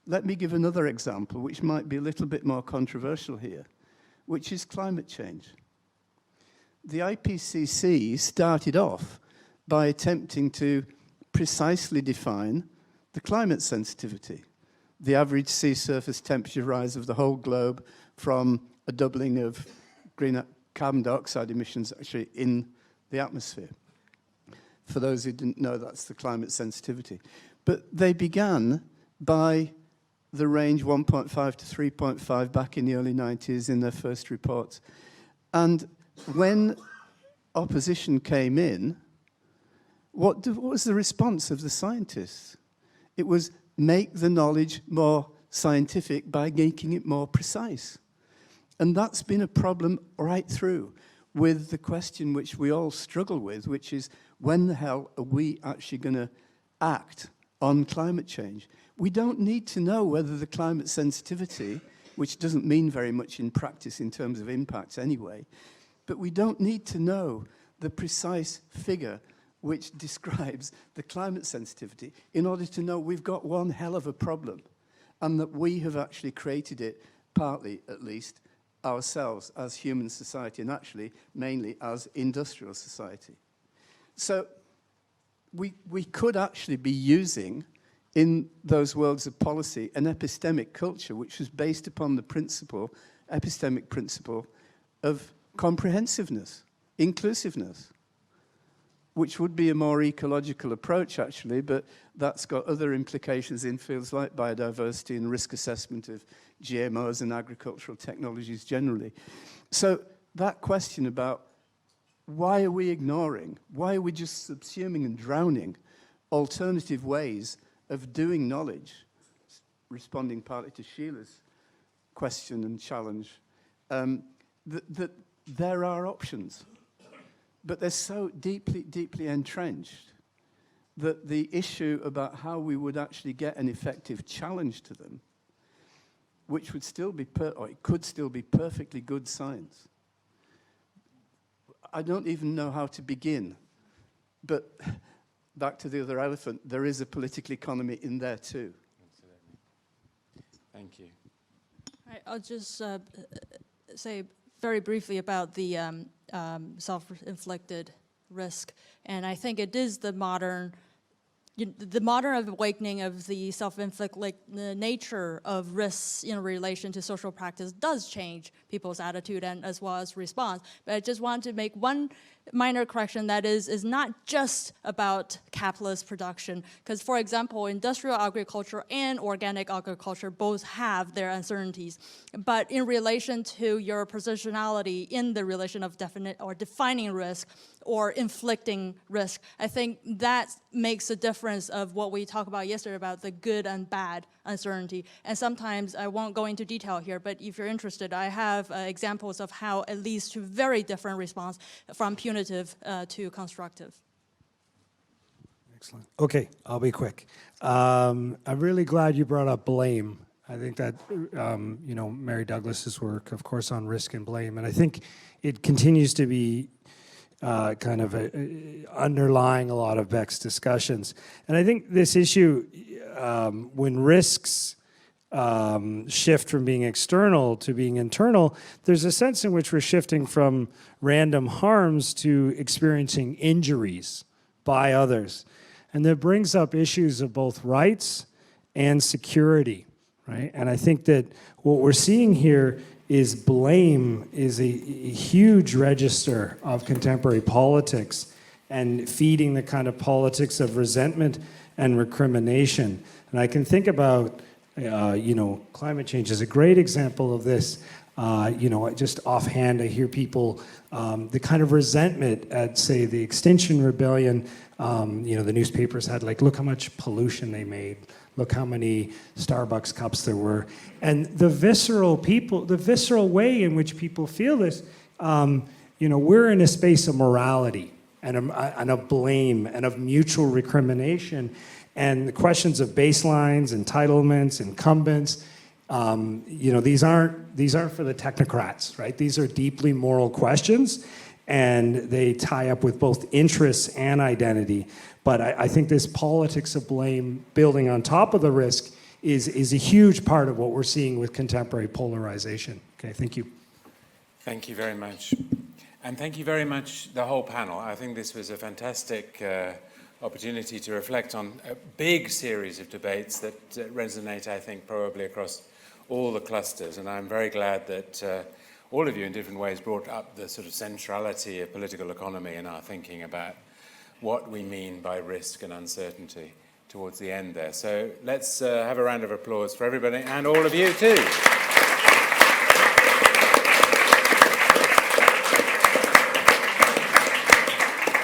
Let me give another example, which might be a little bit more controversial here, which is climate change. The IPCC started off by attempting to precisely define the climate sensitivity, the average sea surface temperature rise of the whole globe from a doubling of carbon dioxide emissions actually in the atmosphere. For those who didn't know, that's the climate sensitivity. But they began by the range 1.5 to 3.5 back in the early 90s in their first reports. And when opposition came in, what was the response of the scientists? It was make the knowledge more scientific by making it more precise. And that's been a problem right through with the question which we all struggle with, which is when the hell are we actually going to act on climate change? We don't need to know whether the climate sensitivity, which doesn't mean very much in practice in terms of impacts anyway, but we don't need to know the precise figure which describes the climate sensitivity in order to know we've got one hell of a problem and that we have actually created it, partly at least, ourselves as human society and actually mainly as industrial society. So we could actually be using in those worlds of policy an epistemic culture which was based upon the principle, epistemic principle of comprehensiveness, inclusiveness, which would be a more ecological approach actually, but that's got other implications in fields like biodiversity and risk assessment of GMOs and agricultural technologies generally. So that question about why are we ignoring, why are we just subsuming and drowning alternative ways of doing knowledge, responding partly to Sheila's question and challenge, that there are options, but they're so deeply, deeply entrenched that the issue about how we would actually get an effective challenge to them, which would still be, or it could still be perfectly good science. I don't even know how to begin, but back to the other elephant, there is a political economy in there too. Thank you. I'll just say very briefly about the self-inflicted risk, and I think it is the modern awakening of the self-inflicted, the nature of risks in relation to social practice does change people's attitude and as well as response. But I just want to make one minor correction, that is not just about capitalist production, because for example, industrial agriculture and organic agriculture both have their uncertainties. But in relation to your positionality in the relation of defining risk or inflicting risk, I think that makes a difference of what we talked about yesterday about the good and bad uncertainty. And sometimes, I won't go into detail here, but if you're interested, I have examples of how it leads to very different response from punitive punitive to constructive. Excellent. Okay, I'll be quick. I'm really glad you brought up blame. I think that, you know, Mary Douglas's work, of course, on risk and blame, and I think it continues to be kind of underlying a lot of Beck's discussions. And I think this issue, when risks shift from being external to being internal, there's a sense in which we're shifting from random harms to experiencing injuries by others. And that brings up issues of both rights and security, right? And I think that what we're seeing here is blame is a huge register of contemporary politics and feeding the kind of politics of resentment and recrimination. And I can think about, you know, climate change is a great example of this. You know, just offhand, I hear people, the kind of resentment at, say, the Extinction Rebellion. You know, the newspapers had like, look how much pollution they made. Look how many Starbucks cups there were. And the visceral way in which people feel this, you know, we're in a space of morality and of blame and of mutual recrimination. And the questions of baselines, entitlements, incumbents, you know, these aren't for the technocrats, right? These are deeply moral questions, and they tie up with both interests and identity. But I think this politics of blame building on top of the risk is a huge part of what we're seeing with contemporary polarization. Okay, thank you. Thank you very much. And thank you very much, the whole panel. I think this was a fantastic opportunity to reflect on a big series of debates that resonate, I think, probably across all the clusters. And I'm very glad that all of you in different ways brought up the sort of centrality of political economy in our thinking about what we mean by risk and uncertainty towards the end there. So let's have a round of applause for everybody and all of you too.